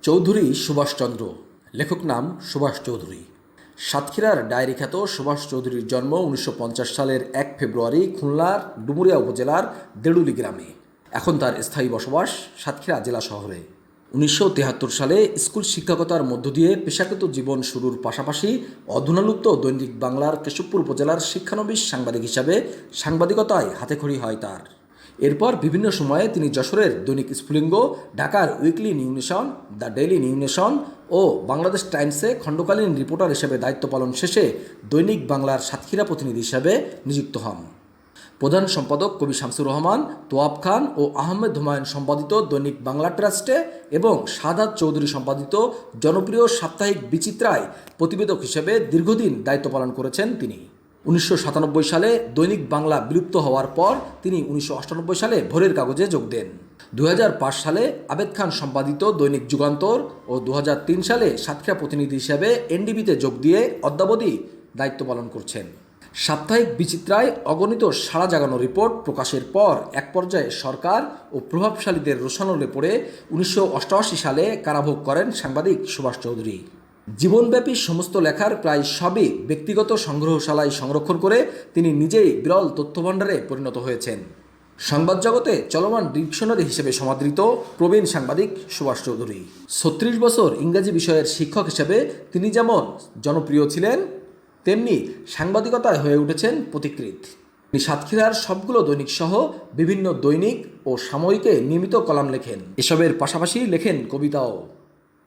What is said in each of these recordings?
চৌধুরী সুভাষচন্দ্র, লেখক নাম সুভাষ চৌধুরী। সাতক্ষীরার ডায়েরি খ্যাত সুভাষ চৌধুরীর জন্ম 1950 সালের 1 ফেব্রুয়ারি খুলনার ডুমুরিয়া উপজেলার দেড়ুলি গ্রামে। এখন তার স্থায়ী বসবাস সাতক্ষীরা জেলা শহরে। 1973 সালে স্কুল শিক্ষকতার মধ্য দিয়ে পেশাগত জীবন শুরুর পাশাপাশি অধুনালুপ্ত দৈনিক বাংলার কেশবপুর উপজেলার শিক্ষানবিশ সাংবাদিক হিসাবে সাংবাদিকতায় হাতেখড়ি হয় তার। এরপর বিভিন্ন সময়ে তিনি যশোরের দৈনিক স্ফুলিঙ্গ, ঢাকার weekly new nation, the daily new nation ও বাংলাদেশ টাইমসে খণ্ডকালীন রিপোর্টার হিসেবে দায়িত্ব পালন শেষে দৈনিক বাংলার সাতক্ষীরা প্রতিনিধি হিসাবে নিযুক্ত হন। প্রধান সম্পাদক কবি শামসুর রহমান, তোয়াব খান ও আহমেদ হুমায়ুন সম্পাদিত দৈনিক বাংলা ট্রাস্টে এবং সাদাত চৌধুরী সম্পাদিত জনপ্রিয় সাপ্তাহিক বিচিত্রায় প্রতিবেদক হিসেবে দীর্ঘদিন দায়িত্ব পালন করেছেন তিনি। 1997 সালে দৈনিক বাংলা বিলুপ্ত হওয়ার পর তিনি 1998 সালে ভোরের কাগজে যোগ দেন। 2005 সালে আবেদ খান সম্পাদিত দৈনিক যুগান্তর ও 2003 সালে সাতক্ষীরা প্রতিনিধি হিসেবে এনডিবিতে যোগ দিয়ে অদ্যাবধি দায়িত্ব পালন করছেন। সাপ্তাহিক বিচিত্রায় অগণিত সাড়া জাগানো রিপোর্ট প্রকাশের পর এক পর্যায়ে সরকার ও প্রভাবশালীদের রোষানলে পড়ে 1988 সালে কারাভোগ করেন সাংবাদিক সুভাষ চৌধুরী। জীবনব্যাপী সমস্ত লেখার প্রায় সবই ব্যক্তিগত সংগ্রহশালায় সংরক্ষণ করে তিনি নিজেই বিরল তথ্যভাণ্ডারে পরিণত হয়েছেন। সংবাদ জগতে চলমান ডিকশনারি হিসেবে সমাদৃত প্রবীণ সাংবাদিক সুভাষ চৌধুরী। 36 বছর ইংরেজি বিষয়ের শিক্ষক হিসেবে তিনি যেমন জনপ্রিয় ছিলেন, তেমনি সাংবাদিকতায় হয়ে উঠেছেন পথিকৃৎ। তিনি সাতক্ষীরার সবগুলো দৈনিক সহ বিভিন্ন দৈনিক ও সাময়িকে নিয়মিত কলাম লেখেন। এসবের পাশাপাশি লেখেন কবিতাও।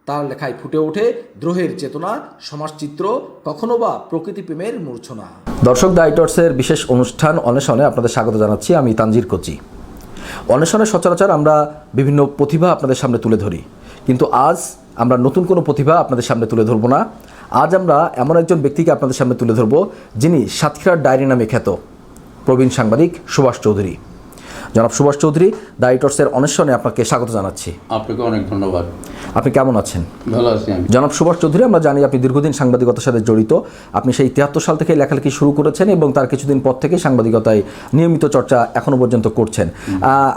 তার লেখায় ফুটে ওঠে দ্রোহের চেতনা, সমাজচিত্র, কখনো বা প্রকৃতি প্রেমের মূর্ছনা। দর্শক, দ্য রাইটার্সের বিশেষ অনুষ্ঠান অন্বেষণে আপনাদের স্বাগত জানাচ্ছি। আমি তানজির কোচি। অন্বেষণে সচরাচর আমরা বিভিন্ন প্রতিভা আপনাদের সামনে তুলে ধরি, কিন্তু আজ আমরা নতুন কোনো প্রতিভা আপনাদের সামনে তুলে ধরব না। আজ আমরা এমন একজন ব্যক্তিকে আপনাদের সামনে তুলে ধরব যিনি সাতক্ষীরার ডায়েরি নামে খ্যাত প্রবীণ সাংবাদিক সুভাষ চৌধুরী। জনাব সুভাষ চৌধুরী, দ্য রাইটার্সের অন্বেষণে আপনাকে স্বাগত জানাচ্ছি। আপনাকে অনেক ধন্যবাদ। আপনি কেমন আছেন? ভালো আছি আমি। জনাব সুভাষ চৌধুরী, আমরা জানি আপনি দীর্ঘদিন সাংবাদিকতার সাথে জড়িত। আপনি সেই 73 সাল থেকে লেখালেখি শুরু করেছেন এবং তার কিছুদিন পর থেকে সাংবাদিকতায় নিয়মিত চর্চা এখনও পর্যন্ত করছেন।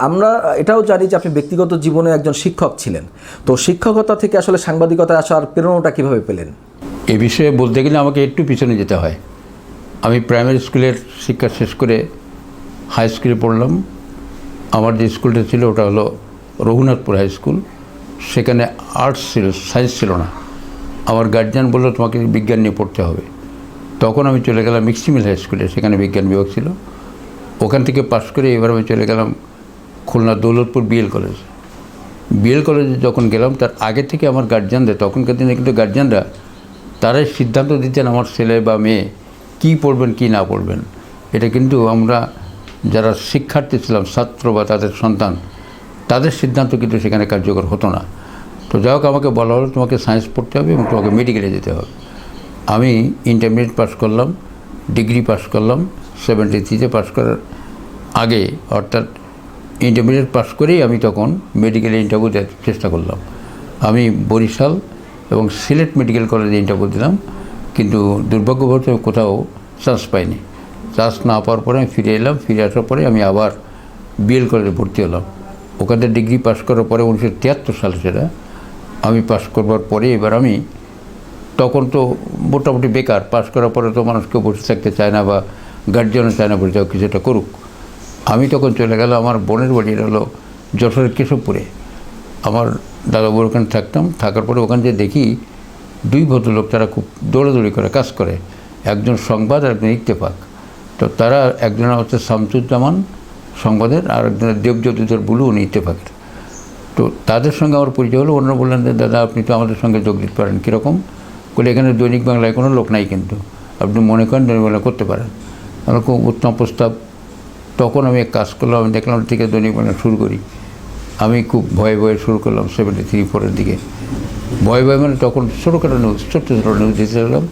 আমরা এটাও জানি যে আপনি ব্যক্তিগত জীবনে একজন শিক্ষক ছিলেন। তো শিক্ষকতা থেকে আসলে সাংবাদিকতায় আসার প্রেরণাটা কীভাবে পেলেন? এ বিষয়ে বলতে গেলে আমাকে একটু পিছনে যেতে হয়। আমি প্রাইমারি স্কুলের শিক্ষা শেষ করে হাই স্কুলে পড়লাম। আমার যে স্কুলটা ছিল ওটা হলো রঘুনাথপুর হাই স্কুল। সেখানে আর্টস ছিল, সায়েন্স ছিল না। আমার গার্জিয়ান বললো তোমাকে বিজ্ঞান নিয়ে পড়তে হবে। তখন আমি চলে গেলাম মিক্সিমিল হাই স্কুলে, সেখানে বিজ্ঞান বিভাগ ছিল। ওখান থেকে পাশ করে এবার আমি চলে গেলাম Khulna Daulatpur BL college. BL কলেজে যখন গেলাম তার আগে থেকে আমার গার্জিয়ানদের, তখনকার দিনে কিন্তু গার্জিয়ানরা তারাই সিদ্ধান্ত দিতেন আমার ছেলে বা মেয়ে কী পড়বেন কী না পড়বেন। এটা কিন্তু আমরা যারা শিক্ষার্থী ছিলাম, ছাত্র বা তাদের সন্তান, তাদের সিদ্ধান্ত কিন্তু সেখানে কার্যকর হতো না। তো যাই হোক, আমাকে বলা হলো তোমাকে সায়েন্স পড়তে হবে এবং তোমাকে মেডিকেলে যেতে হবে। আমি ইন্টারমিডিয়েট পাস করলাম, ডিগ্রি পাস করলাম 73-তে। পাস করার আগে, অর্থাৎ ইন্টারমিডিয়েট পাস করেই আমি তখন মেডিকেলে ইন্টারভিউ দেওয়ার চেষ্টা করলাম। আমি বরিশাল এবং সিলেট মেডিকেল কলেজে ইন্টারভিউ দিলাম, কিন্তু দুর্ভাগ্যবশত কোথাও চান্স পাইনি। চান্স না পাওয়ার পরে আমি ফিরে এলাম। ফিরে আসার পরে আমি আবার বিএল কলেজে ভর্তি হলাম। ওখানে ডিগ্রি পাস করার পরে 1973 সালে সেটা আমি পাস করবার পরে এবার আমি তখন তো মোটামুটি বেকার। পাস করার পরে তো মানুষ কেউ বসে থাকতে চায় না বা গার্জিয়ানও চায় না বসে যাও, কিছুটা করুক। আমি তখন চলে গেলাম, আমার বোনের বাড়ি হলো যশোরের কেশবপুরে। আমার দাদাবুর ওখানে থাকতাম। থাকার পরে ওখানে যে দেখি দুই ভদ্রলোক, তারা খুব দৌড়াদৌড়ি করে কাজ করে। একজন সংবাদ আর একজন ইত্তেফাক। তো তারা, একজনের হচ্ছে শামসুজ্জামান সংবাদের, আর একজনের দেবজ্যোতিধর বুলু, উনি ইত্তেফাকের। তো তাদের সঙ্গে আমার পরিচয় হলো। ওনারা বললেন যে দাদা আপনি তো আমাদের সঙ্গে যোগ দিতে পারেন। কীরকম? বলে এখানে দৈনিক বাংলায় কোনো লোক নাই, কিন্তু আপনি মনে করেন দৈনিক বাংলা করতে পারেন। আমার খুব উত্তম প্রস্তাব। তখন আমি এক কাজ করলাম, আমি দেখলাম ঠিক আছে দৈনিক বাংলা শুরু করি। আমি খুব ভয়ে ভয়ে শুরু করলাম 73-4 দিকে। ভয়ে ভয়ে মানে তখন ছোটোখাটো নিউজ, ছোট্ট ছোটো নিউজ দিতে লাগলাম।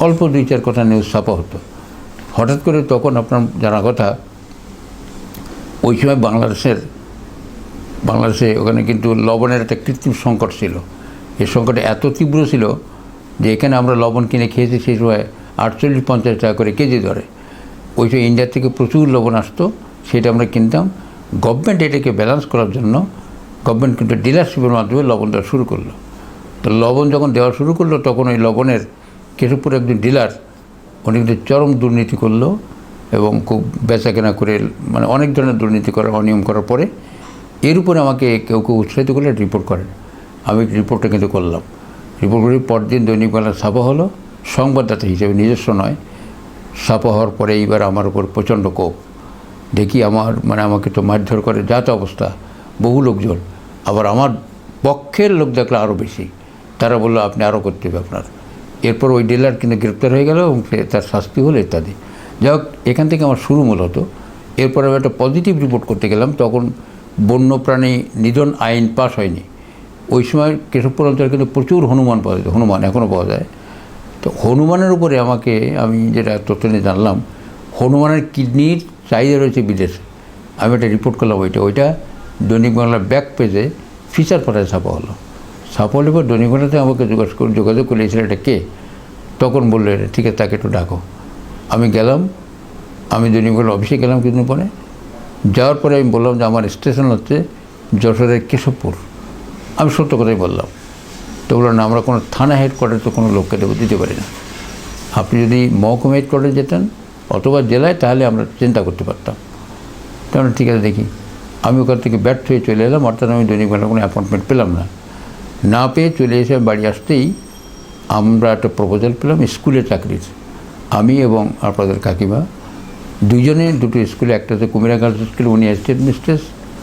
অল্প 2-4 কথা নিউজ ছাপা হতো। হঠাৎ করে তখন আপনার জানা কথা, ওই সময় বাংলাদেশে ওখানে কিন্তু লবণের একটা কৃত্রিম সংকট ছিল। এই সংকট এত তীব্র ছিল যে এখানে আমরা লবণ কিনে খেয়েছি সেই সময় 48-50 টাকা করে কেজি ধরে। ওই সময় ইন্ডিয়া থেকে প্রচুর লবণ আসতো, সেটা আমরা কিনতাম। গভর্নমেন্ট এটাকে ব্যালেন্স করার জন্য গভর্নমেন্ট কিন্তু ডিলারশিপের মাধ্যমে লবণ দেওয়া শুরু করলো। তো লবণ যখন দেওয়া শুরু করলো তখন ওই লবণের কেশবপুর একজন ডিলার উনি কিন্তু চরম দুর্নীতি করলো এবং খুব বেচাকেনা করে মানে অনেক ধরনের দুর্নীতি করার অনিয়ম করার পরে এর উপরে আমাকে কেউ কেউ উৎসাহিত করলে রিপোর্ট করেন। আমি রিপোর্টটা কিন্তু করলাম। রিপোর্ট করে পরদিন দৈনিক বাংলা ছাপা হলো, সংবাদদাতা হিসেবে, নিজস্ব নয়। ছাপা হওয়ার পরে এইবার আমার উপর প্রচণ্ড কোপ। দেখি আমাকে তো মারধর করে, যা তো অবস্থা, বহু লোকজন। আবার আমার পক্ষের লোক দেখলে আরও বেশি, তারা বললো আপনি আরও করতে হবে আপনার। এরপর ওই ডিলার কিন্তু গ্রেপ্তার হয়ে গেল এবং তার শাস্তি হলো ইত্যাদি। যাই হোক, এখান থেকে আমার শুরু মূলত। এরপর আমি একটা পজিটিভ রিপোর্ট করতে গেলাম, তখন বন্যপ্রাণী নিধন আইন পাস হয়নি। ওই সময় কেশবপুর অঞ্চলে কিন্তু প্রচুর হনুমান পাওয়া যায়, হনুমান এখনও পাওয়া যায়। তো হনুমানের উপরে আমি যেটা তথ্য নিয়ে জানলাম, হনুমানের কিডনির চাহিদা রয়েছে বিদেশে। আমি একটা রিপোর্ট করলাম, ওইটা দৈনিক বাংলার ব্যাক পেজে ফিচার পাঠায় ছাপা হলো। ছাপা হলে পর দৈনিক বাংলাতে আমাকে যোগাযোগ করে এটা কে, তখন বললো ঠিক আছে তাকে একটু ডাকো। আমি গেলাম, আমি দৈনিক বাংলার অফিসে গেলাম কিছুদিন পরে। যাওয়ার পরে আমি বললাম যে আমার স্টেশন হচ্ছে যশোরের কেশবপুর। আমি সত্য কথাই বললাম। তো বললো না, আমরা কোনো থানা হেডকোয়ার্টারে তো কোনো লোককে দিতে পারি না। আপনি যদি মহকুমা হেডকোয়ার্টারে যেতেন অথবা জেলায়, তাহলে আমরা চিন্তা করতে পারতাম। তাহলে ঠিক আছে দেখি। আমি ওখান থেকে ব্যর্থ হয়ে চলে এলাম, অর্থাৎ আমি দৈনিক বাংলার কোনো অ্যাপয়েন্টমেন্ট পেলাম না পেয়ে চলে এসে বাড়ি আসতেই আমরা একটা প্রপোজাল পেলাম স্কুলে চাকরির। আমি এবং আপনাদের কাকিমা দুজনে দুটো স্কুলে, একটা হচ্ছে কুমিরা গার্লস স্কুলে, উনি অ্যাসিস্ট্যান্ট মিস্ট্রেস,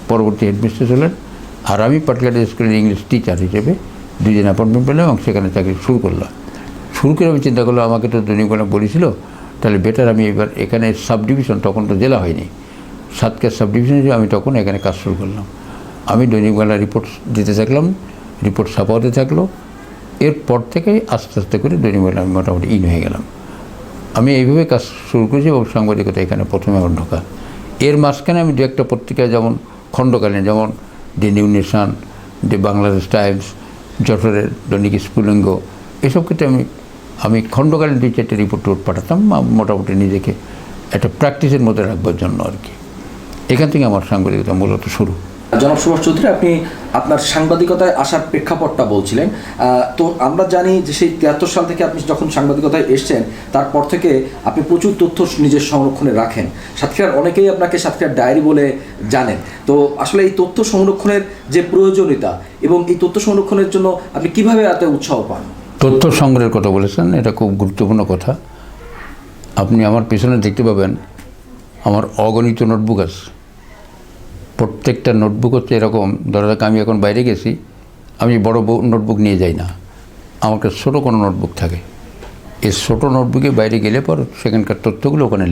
পরবর্তী হেডমিস্ট্রেস হলেন, আর আমি পাটলাটি স্কুলের ইংলিশ টিচার হিসেবে দুজন অ্যাপয়েন্টমেন্ট পেলাম এবং সেখানে চাকরি শুরু করলাম। শুরু করে আমি চিন্তা করলাম, আমাকে তো দৈনিক বাংলা বলেছিল, তাহলে বেটার আমি এবার এখানে সাব ডিভিশন, তখন তো জেলা হয়নি, সাতক্ষীরা সাব ডিভিশন হিসেবে আমি তখন এখানে কাজ শুরু করলাম। আমি দৈনিক বাংলা রিপোর্ট দিতে থাকলাম, রিপোর্ট ছাপা হতে থাকলো। এরপর থেকে আস্তে আস্তে করে দৈনিক বাংলা আমি মোটামুটি হয়ে গেলাম। আমি এইভাবে কাজ শুরু করেছি এবং সাংবাদিকতা এখানে প্রথমে আমার ঢোকা। এর মাঝখানে আমি দু একটা পত্রিকায়, যেমন খণ্ডকালীন, যেমন দি নিউ নেশন, দি বাংলাদেশ টাইমস, যশোরের দৈনিক স্ফুলিঙ্গ, এসব ক্ষেত্রে আমি খণ্ডকালীন 2-4টে রিপোর্ট পাঠাতাম, মোটামুটি নিজেকে একটা প্র্যাকটিসের মধ্যে রাখবার জন্য আর কি। এখান থেকে আমার সাংবাদিকতা মূলত শুরু। জনাব সুভাষ চৌধুরী, আপনি আপনার সাংবাদিকতায় আসার প্রেক্ষাপটটা বলছিলেন। তো আমরা জানি যে সেই 73 সাল থেকে আপনি যখন সাংবাদিকতায় এসছেন, তারপর থেকে আপনি প্রচুর তথ্য নিজের সংরক্ষণে রাখেন। সাতক্ষীরার অনেকেই আপনাকে সাতক্ষীরার ডায়েরি বলে জানেন। তো আসলে এই তথ্য সংরক্ষণের যে প্রয়োজনীয়তা এবং এই তথ্য সংরক্ষণের জন্য আপনি কীভাবে এত উৎসাহ পান? তথ্য সংগ্রহের কথা বলেছেন, এটা খুব গুরুত্বপূর্ণ কথা। আপনি আমার পেছনে দেখতে পাবেন আমার অগণিত নোটবুক আছে। প্রত্যেকটা নোটবুক হচ্ছে এরকম, ধরা যাক আমি এখন বাইরে গেছি, আমি বড় নোটবুক নিয়ে যাই না, আমার কাছে ছোটো কোনো নোটবুক থাকে। এই ছোটো নোটবুকে বাইরে গেলে পর সেখানকার তথ্যগুলো ওখানে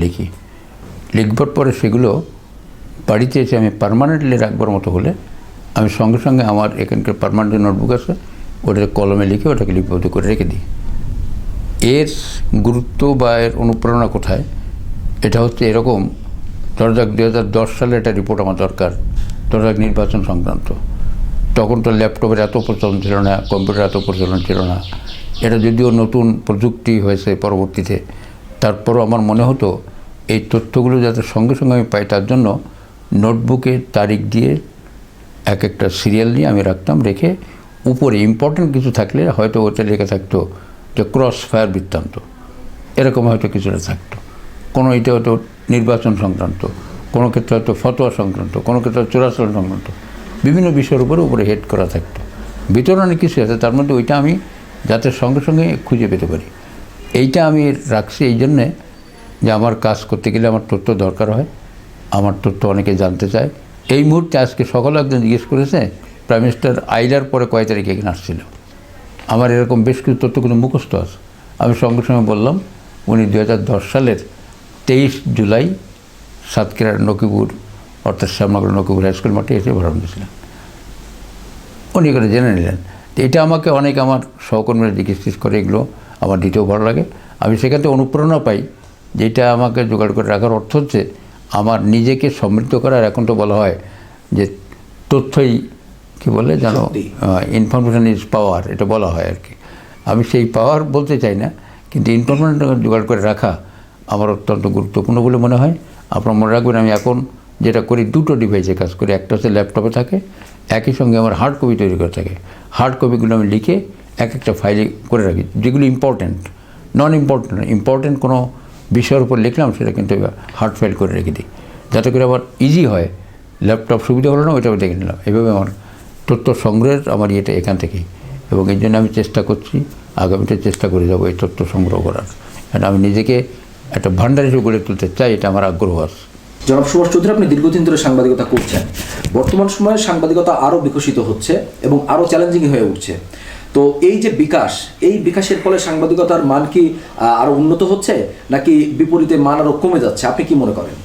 লিখবার পরে সেগুলো বাড়িতে এসে আমি পার্মানেন্টলি রাখবার মতো হলে আমি সঙ্গে সঙ্গে আমার এখানকার পার্মানেন্ট নোটবুক আছে, ওটাকে কলমে লিখে ওটাকে লিপিবদ্ধ করে রেখে দিই। এর গুরুত্ব বা এর অনুপ্রেরণা কোথায়? এটা হচ্ছে এরকম, ধরা যাক 2010 সালে একটা রিপোর্ট আমার দরকার, ধরা যাক নির্বাচন সংক্রান্ত। তখন তো ল্যাপটপের এত প্রচলন ছিল না, কম্পিউটার এত প্রচলন ছিল না। এটা যদিও নতুন প্রযুক্তি হয়েছে পরবর্তীতে, তারপরও আমার মনে হতো এই তথ্যগুলো যাতে সঙ্গে সঙ্গে আমি পাই, তার জন্য নোটবুকে তারিখ দিয়ে এক একটা সিরিয়াল নিয়ে আমি রাখতাম। রেখে উপরে ইম্পর্টেন্ট কিছু থাকলে হয়তো ওটা লেখা থাকতো যে ক্রস ফায়ার বৃত্তান্ত, এরকম হয়তো কিছুটা থাকতো। কোনো এটা হয়তো নির্বাচন সংক্রান্ত, কোনো ক্ষেত্রে হয়তো ফতোয়া সংক্রান্ত, কোনো ক্ষেত্রে চোরাচালান সংক্রান্ত, বিভিন্ন বিষয়ের উপরে হেড করা থাকতো। ভিতরে অনেক কিছু আছে, তার মধ্যে ওইটা আমি যাতে সঙ্গে সঙ্গে খুঁজে পেতে পারি, এইটা আমি রাখছি এই জন্যে যে আমার কাজ করতে গেলে আমার তথ্য দরকার হয়, আমার তথ্য অনেকে জানতে চায়। এই মুহূর্তে আজকে সকালে একজন জিজ্ঞেস করেছে প্রাইম মিনিস্টার আইলার পরে কয় তারিখে এখানে আসছিল। আমার এরকম বেশ কিছু তথ্য কিন্তু মুখস্থ আছে। আমি সঙ্গে সঙ্গে বললাম উনি 2010 সালের 23 জুলাই সাতক্ষীরার নকিপুর, অর্থাৎ শ্যামনগর নকিপুর হাইস্কুল মাঠে এসে ভাষণ দিয়েছিলেন। উনি করে জেনে নিলেন। এটা আমাকে অনেক আমার সহকর্মীরা জিজ্ঞেস করে, এগুলো আমার দিতেও ভালো লাগে। আমি সেখান থেকে অনুপ্রেরণা পাই, যেটা আমাকে জোগাড় করে রাখার অর্থ হচ্ছে আমার নিজেকে সমৃদ্ধ করার। এখন তো বলা হয় যে তথ্যই কী বলে জানো, ইনফরমেশন ইজ পাওয়ার, এটা বলা হয় আর কি। আমি সেই পাওয়ার বলতে চাই না, কিন্তু ইনফরমেশন জোগাড় করে রাখা আমার অত্যন্ত গুরুত্বপূর্ণ বলে মনে হয়। আপনারা মনে রাখবেন আমি এখন যেটা করি, দুটো ডিভাইসে কাজ করি। একটা হচ্ছে ল্যাপটপে থাকে, একই সঙ্গে আমার হার্ড কপি তৈরি করে থাকে। হার্ড কপিগুলো আমি লিখে এক একটা ফাইলে করে রাখি, যেগুলো ইম্পর্ট্যান্ট। নন ইম্পর্ট্যান্ট কোনো বিষয়ের উপর লিখলাম সেটা কিন্তু হার্ড ফাইল করে রেখে দিই, যাতে করে আবার ইজি হয়। ল্যাপটপ সুবিধা হলো না, ওইটা দেখে নিলাম। এভাবে আমার তথ্য সংগ্রহের আমার ইয়েটা এখান থেকেই, এবং এই জন্য আমি চেষ্টা করছি, আগামীতে চেষ্টা করে যাবো এই তথ্য সংগ্রহ করার। কারণ আমি নিজেকে একটা ভান্ডার হিসেবে গড়ে তুলতে চাই, এটা আমার আগ্রহ আছে। জনাব সুভাষ চৌধুরী, আপনি দীর্ঘদিন ধরে সাংবাদিকতা করছেন। বর্তমান সময়ে সাংবাদিকতা আরও বিকশিত হচ্ছে এবং আরও চ্যালেঞ্জিং হয়ে উঠছে। তো এই যে বিকাশ, এই বিকাশের ফলে সাংবাদিকতার মান কি আরও উন্নত হচ্ছে, নাকি বিপরীতে মান আরও কমে যাচ্ছে? আপনি কি মনে করেন?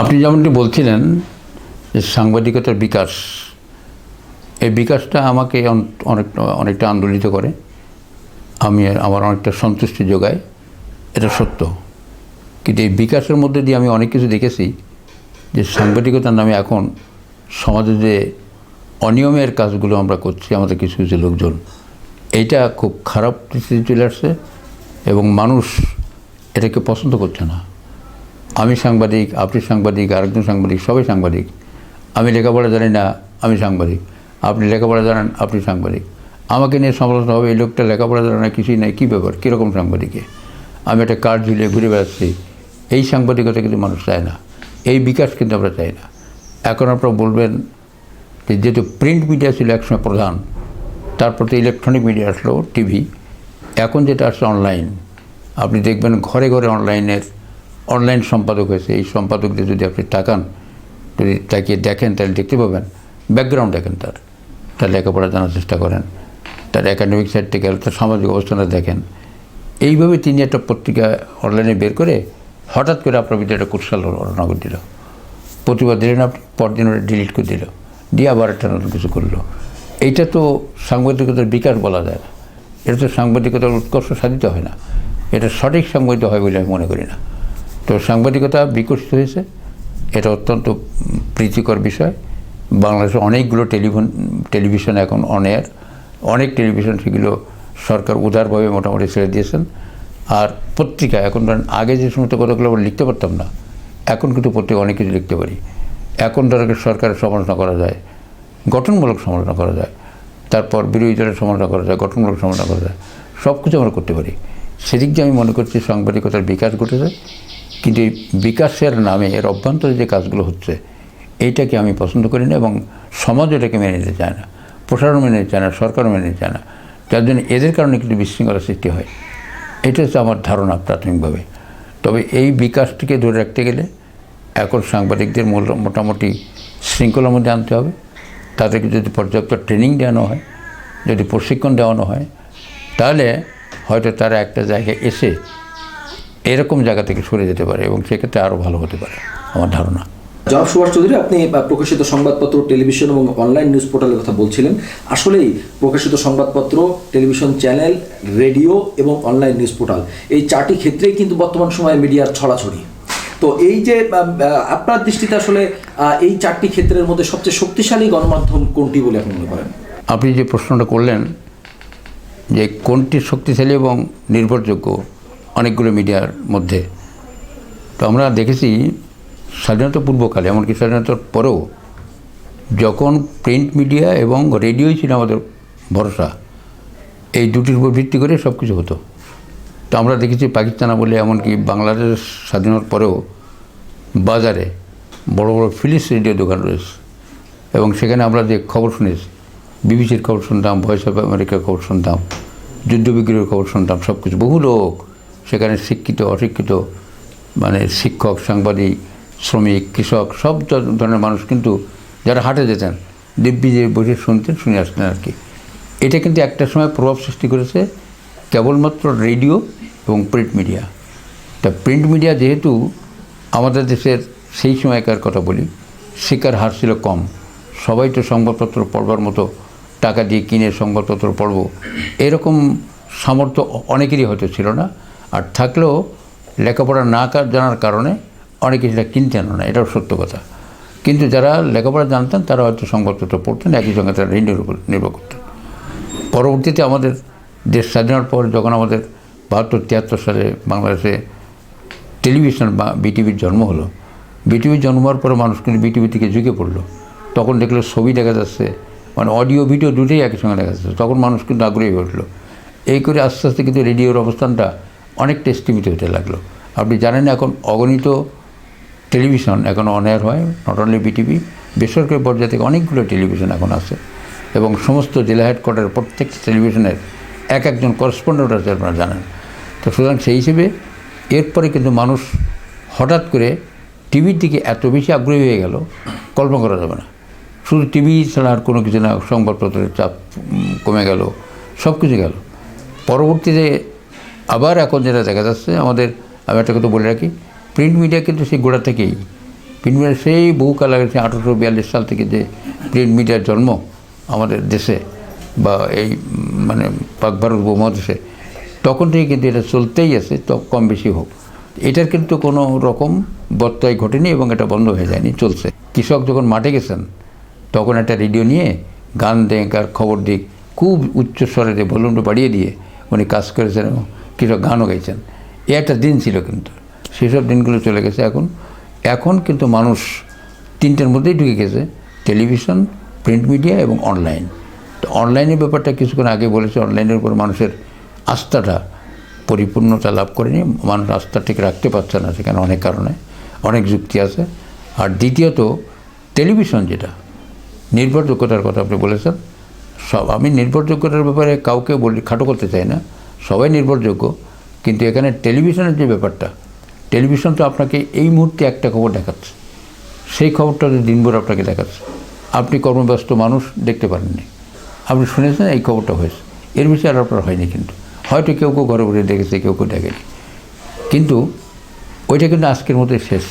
আপনি যেমনটি বলছিলেন যে সাংবাদিকতার বিকাশ, এই বিকাশটা আমাকে অনেকটা আন্দোলিত করে, আমার অনেকটা সন্তুষ্টি যোগায়, এটা সত্য। কিন্তু এই বিকাশের মধ্যে দিয়ে আমি অনেক কিছু দেখেছি যে সাংবাদিকতার নামে এখন সমাজে যে অনিয়মের কাজগুলো আমরা করছি আমাদের কিছু কিছু লোকজন, এইটা খুব খারাপ পরিস্থিতি চলে আসছে এবং মানুষ এটাকে পছন্দ করছে না। আমি সাংবাদিক, আপনি সাংবাদিক, আরেকজন সাংবাদিক, সবাই সাংবাদিক। আমি লেখাপড়া জানি না, আমি সাংবাদিক। আপনি লেখাপড়া জানেন, আপনি সাংবাদিক। আমাকে নিয়ে সমালোচনা হবে, এই লোকটা লেখাপড়া জানে না, কিছুই নাই, কী ব্যাপার, কীরকম সাংবাদিকে? আমি একটা কার্ড ঝুলিয়ে ঘুরে বেড়াচ্ছি। এই সাংবাদিকতা কিন্তু মানুষ চায় না, এই বিকাশ কিন্তু আমরা চাই না। এখন আপনারা বলবেন যে যেহেতু প্রিন্ট মিডিয়া ছিল একসময় প্রধান, তারপর তো ইলেকট্রনিক মিডিয়া আসলো, টিভি, এখন যেটা আসছে অনলাইন। আপনি দেখবেন ঘরে ঘরে অনলাইন সম্পাদক হয়েছে। এই সম্পাদকদের যদি আপনি যদি তাকিয়ে দেখেন, তাহলে দেখতে পাবেন ব্যাকগ্রাউন্ড দেখেন, তার লেখাপড়া জানার চেষ্টা করেন, তার একাডেমিক সাইড থেকে তার সামাজিক অবস্থানটা দেখেন। এইভাবে তিনি একটা পত্রিকা অনলাইনে বের করে হঠাৎ করে আপনার ভিতরে একটা কুৎসাল রচনা করে দিল, প্রতিবাদ দিলেন আপনি, পরদিন ওটা ডিলিট করে দিল, দিয়ে আবার একটা নতুন কিছু করলো। এইটা তো সাংবাদিকতার বিকাশ বলা যায় না, এটা তো সাংবাদিকতার উৎকর্ষ সাধিত হয় না, এটা সঠিক সাংবাদিকতা হয় বলে আমি মনে করি না। তো সাংবাদিকতা বিকশিত হয়েছে, এটা অত্যন্ত প্রীতিকর বিষয়। বাংলাদেশে অনেকগুলো টেলিভিশন এখন অন এয়ার, অনেক টেলিভিশন সেগুলো সরকার উদারভাবে মোটামুটি ছেড়ে দিয়েছেন। আর পত্রিকা এখন আগে যে সমস্ত কথাগুলো আমরা লিখতে পারতাম না, এখন কিন্তু পত্রিকা অনেক কিছু লিখতে পারি। এখন ধরো সরকারের সমালোচনা করা যায়, গঠনমূলক সমালোচনা করা যায়, তারপর বিরোধী দলের সমালোচনা করা যায়, গঠনমূলক সমালোচনা করা যায়, সব কিছু আমরা করতে পারি। সেদিক দিয়ে আমি মনে করছি সাংবাদিকতার বিকাশ ঘটেছে। কিন্তু এই বিকাশের নামে এর অভ্যন্তরে যে কাজগুলো হচ্ছে, এইটাকে আমি পছন্দ করি না এবং সমাজ এটাকে মেনে নিতে চায় না, প্রশাসন মেনে নিতে চায় না, সরকার মেনে নিতে চায় না, যার জন্য এদের কারণে কিন্তু বিশৃঙ্খলার সৃষ্টি হয়। এটা হচ্ছে আমার ধারণা প্রাথমিকভাবে। তবে এই বিকাশটিকে ধরে রাখতে গেলে এখন সাংবাদিকদের মোটামুটি শৃঙ্খলার মধ্যে আনতে হবে। তাদেরকে যদি পর্যাপ্ত ট্রেনিং দেওয়ানো হয়, যদি প্রশিক্ষণ দেওয়ানো হয়, তাহলে হয়তো তারা একটা জায়গায় এসে এরকম জায়গা থেকে সরে যেতে পারে এবং সেক্ষেত্রে আরও ভালো হতে পারে আমার ধারণা। জনাব সুভাষ চৌধুরী, আপনি প্রকাশিত সংবাদপত্র, টেলিভিশন এবং অনলাইন নিউজ পোর্টালের কথা বলছিলেন। আসলেই প্রকাশিত সংবাদপত্র, টেলিভিশন চ্যানেল, রেডিও এবং অনলাইন নিউজ পোর্টাল, এই চারটি ক্ষেত্রেই কিন্তু বর্তমান সময়ে মিডিয়ার ছড়াছড়ি। তো এই যে আপনার দৃষ্টিতে আসলে এই চারটি ক্ষেত্রের মধ্যে সবচেয়ে শক্তিশালী গণমাধ্যম কোনটি বলে আপনি মনে করেন? আপনি যে প্রশ্নটা করলেন যে কোনটি শক্তিশালী এবং নির্ভরযোগ্য অনেকগুলো মিডিয়ার মধ্যে, তো আমরা দেখেছি স্বাধীনতা পূর্বকালে, এমনকি স্বাধীনতার পরেও, যখন প্রিন্ট মিডিয়া এবং রেডিওই ছিল আমাদের ভরসা, এই দুটির উপর ভিত্তি করে সব কিছু হতো। তো আমরা দেখেছি পাকিস্তান বলে, এমনকি বাংলাদেশ স্বাধীনতার পরেও বাজারে বড় বড় ফিলিপস রেডিও দোকান রয়েছে এবং সেখানে আমরা যে খবর শুনেছি, বিবিসির খবর শুনতাম, ভয়েস অফ আমেরিকার খবর শুনতাম, যুদ্ধবিগ্রহের খবর শুনতাম, সব কিছু। বহু লোক সেখানে শিক্ষিত, অশিক্ষিত, মানে শিক্ষক, সাংবাদিক, শ্রমিক, কৃষক, সব ধরনের মানুষ কিন্তু যারা হাটে যেতেন, দিব্যি যে বসে শুনতেন, শুনে আসতেন আর কি। এটা কিন্তু একটা সময় প্রভাব সৃষ্টি করেছে কেবলমাত্র রেডিও এবং প্রিন্ট মিডিয়া। তা প্রিন্ট মিডিয়া যেহেতু আমাদের দেশের সেই সময়কার কথা বলি, শিক্ষার হার ছিল কম, সবাই তো সংবাদপত্র পড়বার মতো টাকা দিয়ে কিনে সংবাদপত্র পড়ব এরকম সামর্থ্য অনেকেরই হয়তো ছিল না। আর থাকলেও লেখাপড়া না জানার কারণে অনেকে সেটা কিনতেন না, এটাও সত্য কথা। কিন্তু যারা লেখাপড়া জানতেন তারা হয়তো সংবাদপত্র পড়তেন, একই সঙ্গে তারা রেডিওর উপর নির্ভর করতেন। পরবর্তীতে আমাদের দেশ স্বাধীনের পর যখন আমাদের 72-73 সালে বাংলাদেশে টেলিভিশন বা বিটিভির জন্ম হলো, বিটিভির জন্ম হওয়ার পরে মানুষ কিন্তু বিটিভি থেকে ঝুঁকে পড়লো। তখন দেখলো ছবি দেখা যাচ্ছে, মানে অডিও ভিডিও দুটোই একই সঙ্গে দেখা যাচ্ছে, তখন মানুষ কিন্তু আগ্রহী হয়ে উঠলো এই করে আস্তে আস্তে কিন্তু রেডিওর অবস্থানটা অনেকটা স্তীমিত হতে লাগলো। আপনি জানেন এখন অগণিত টেলিভিশন এখন অন এয়ার হয়, নট অনলি বিটিভি, বেসরকারি পর্যায়ে থেকে অনেকগুলো টেলিভিশন এখন আছে এবং সমস্ত জেলা হেডকোয়ার্টার প্রত্যেকটা টেলিভিশনের একজন করেসপন্ডেন্ট আছে, আপনারা জানেন। তো সুতরাং সেই হিসেবে এরপরে কিন্তু মানুষ হঠাৎ করে টিভির দিকে এত বেশি আগ্রহী হয়ে গেল, কল্পনা করা যাবে না। শুধু টিভি ছাড়া আর কোনো কিছু না, সংবাদপত্রের চাপ কমে গেল, সব কিছু গেল। পরবর্তীতে আবার এখন যেটা দেখা যাচ্ছে, আমি একটা কথা বলে রাখি, প্রিন্ট মিডিয়া কিন্তু সেই গোড়া থেকেই, প্রিন্ট মিডিয়া সেই বহুকাল আগে 1842 সাল থেকে যে প্রিন্ট মিডিয়ার জন্ম আমাদের দেশে বা এই মানে পাক ভারত উপমহাদেশে, তখন থেকে কিন্তু এটা চলতেই আছে, তো কম বেশি হোক। এটার কিন্তু কোনো রকম ব্যত্যয় ঘটেনি এবং এটা বন্ধ হয়ে যায়নি, চলছে। কৃষক যখন মাঠে গেছেন তখন একটা রেডিও নিয়ে গান দেখ আর খবর দিক, খুব উচ্চ স্বরে দিয়ে ভলিউমটা বাড়িয়ে দিয়ে উনি কাজ করেছেন এবং কৃষক গানও গাইছেন। এ একটা দিন ছিল, কিন্তু সেসব দিনগুলো চলে গেছে। এখন কিন্তু মানুষ তিনটের মধ্যেই ঢুকে গেছে, টেলিভিশন, প্রিন্ট মিডিয়া এবং অনলাইন। তো অনলাইনের ব্যাপারটা কিছুক্ষণ আগে বলেছে, অনলাইনের উপর মানুষের আস্থাটা পরিপূর্ণতা লাভ করেনি, মানুষ আস্থা ঠিক রাখতে পারছে না, সেখানে অনেক কারণে, অনেক যুক্তি আছে। আর দ্বিতীয়ত টেলিভিশন, যেটা নির্ভরযোগ্যতার কথা আপনি বলেছেন, আমি নির্ভরযোগ্যতার ব্যাপারে কাউকে খাটো করতে চাই না, সবাই নির্ভরযোগ্য, কিন্তু এখানে টেলিভিশনের যে ব্যাপারটা, টেলিভিশন তো আপনাকে এই মুহূর্তে একটা খবর দেখাচ্ছে, সেই খবরটা দিনভর আপনাকে দেখাচ্ছে, আপনি কর্মব্যস্ত মানুষ দেখতে পারেননি, আপনি শুনেছেন এই খবরটা হয়েছে, এর বিষয়ে আর আপনার হয়নি। কিন্তু হয়তো কেউ ঘরে ঘরে দেখেছে, কেউ দেখেনি, কিন্তু ওইটা কিন্তু আজকের মধ্যে শেষ,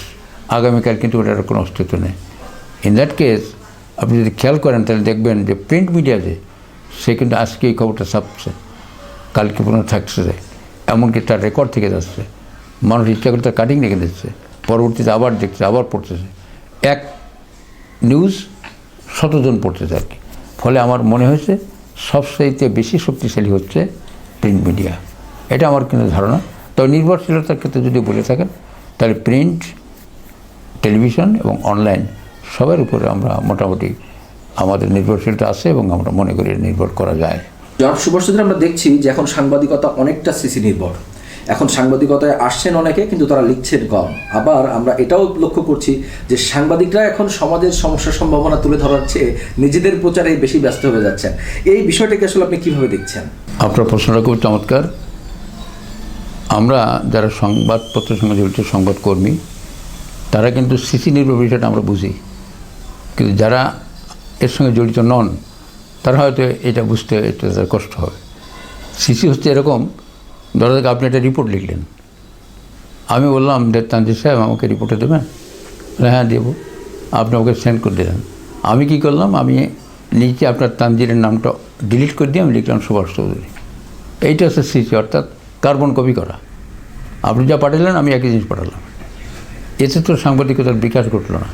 আগামীকাল কিন্তু ওটার কোনো অস্তিত্ব নেই। ইন দ্যাট কেস আপনি যদি খেয়াল করেন তাহলে দেখবেন যে প্রিন্ট মিডিয়াতে সে কিন্তু আজকে এই খবরটা ছাপছে, কালকে পুনঃ থাকছে, এমনকি তার রেকর্ড থেকে যাচ্ছে, মানুষ ইচ্ছা করে তার কাটিং রেখে দিচ্ছে, পরবর্তীতে আবার দেখছে, আবার পড়তেছে, এক নিউজ 100 জন পড়তেছে আর কি। ফলে আমার মনে হয়েছে সবচাইতে বেশি শক্তিশালী হচ্ছে প্রিন্ট মিডিয়া, এটা আমার কিন্তু ধারণা। তবে নির্ভরশীলতার ক্ষেত্রে যদি বলে থাকেন তাহলে প্রিন্ট, টেলিভিশন এবং অনলাইন সবার উপরে আমরা মোটামুটি আমাদের নির্ভরশীলতা আছে এবং আমরা মনে করি নির্ভর করা যায়। জনাব সুভাষ চৌধুরী, আমরা দেখছি যে এখন সাংবাদিকতা অনেকটা সিসি নির্ভর। এখন সাংবাদিকতায় আসছেন অনেকে, কিন্তু তারা লিখছেন কম। আবার আমরা এটাও লক্ষ্য করছি যে সাংবাদিকরা এখন সমাজের সমস্যার সম্ভাবনা তুলে ধরার চেয়ে নিজেদের প্রচারে বেশি ব্যস্ত হয়ে যাচ্ছেন। এই বিষয়টাকে আসলে আপনি কীভাবে দেখছেন? আপনার প্রশ্নটা খুব চমৎকার। আমরা যারা সংবাদপত্রের সঙ্গে জড়িত সংবাদকর্মী, তারা কিন্তু সিসি নির্ভর বিষয়টা আমরা বুঝি, কিন্তু যারা এর সঙ্গে জড়িত নন তারা হয়তো এটা বুঝতে একটু তাদের কষ্ট হবে। সিসি হচ্ছে এরকম, ধরো আপনি একটা রিপোর্ট লিখলেন, আমি বললাম যে তানজির সাহেব আমাকে রিপোর্টে দেবেন, হ্যাঁ দেবো, আপনি আমাকে সেন্ড করে দিলেন। আমি কী করলাম, আমি নিচে আপনার তানজিরের নামটা ডিলিট করে দিয়ে আমি লিখলাম সুভাষ চৌধুরী। এইটা হচ্ছে সিসি, অর্থাৎ কার্বন কপি করা। আপনি যা পাঠালেন আমি একই জিনিস পাঠালাম, এতে তো সাংবাদিকতার বিকাশ ঘটল না।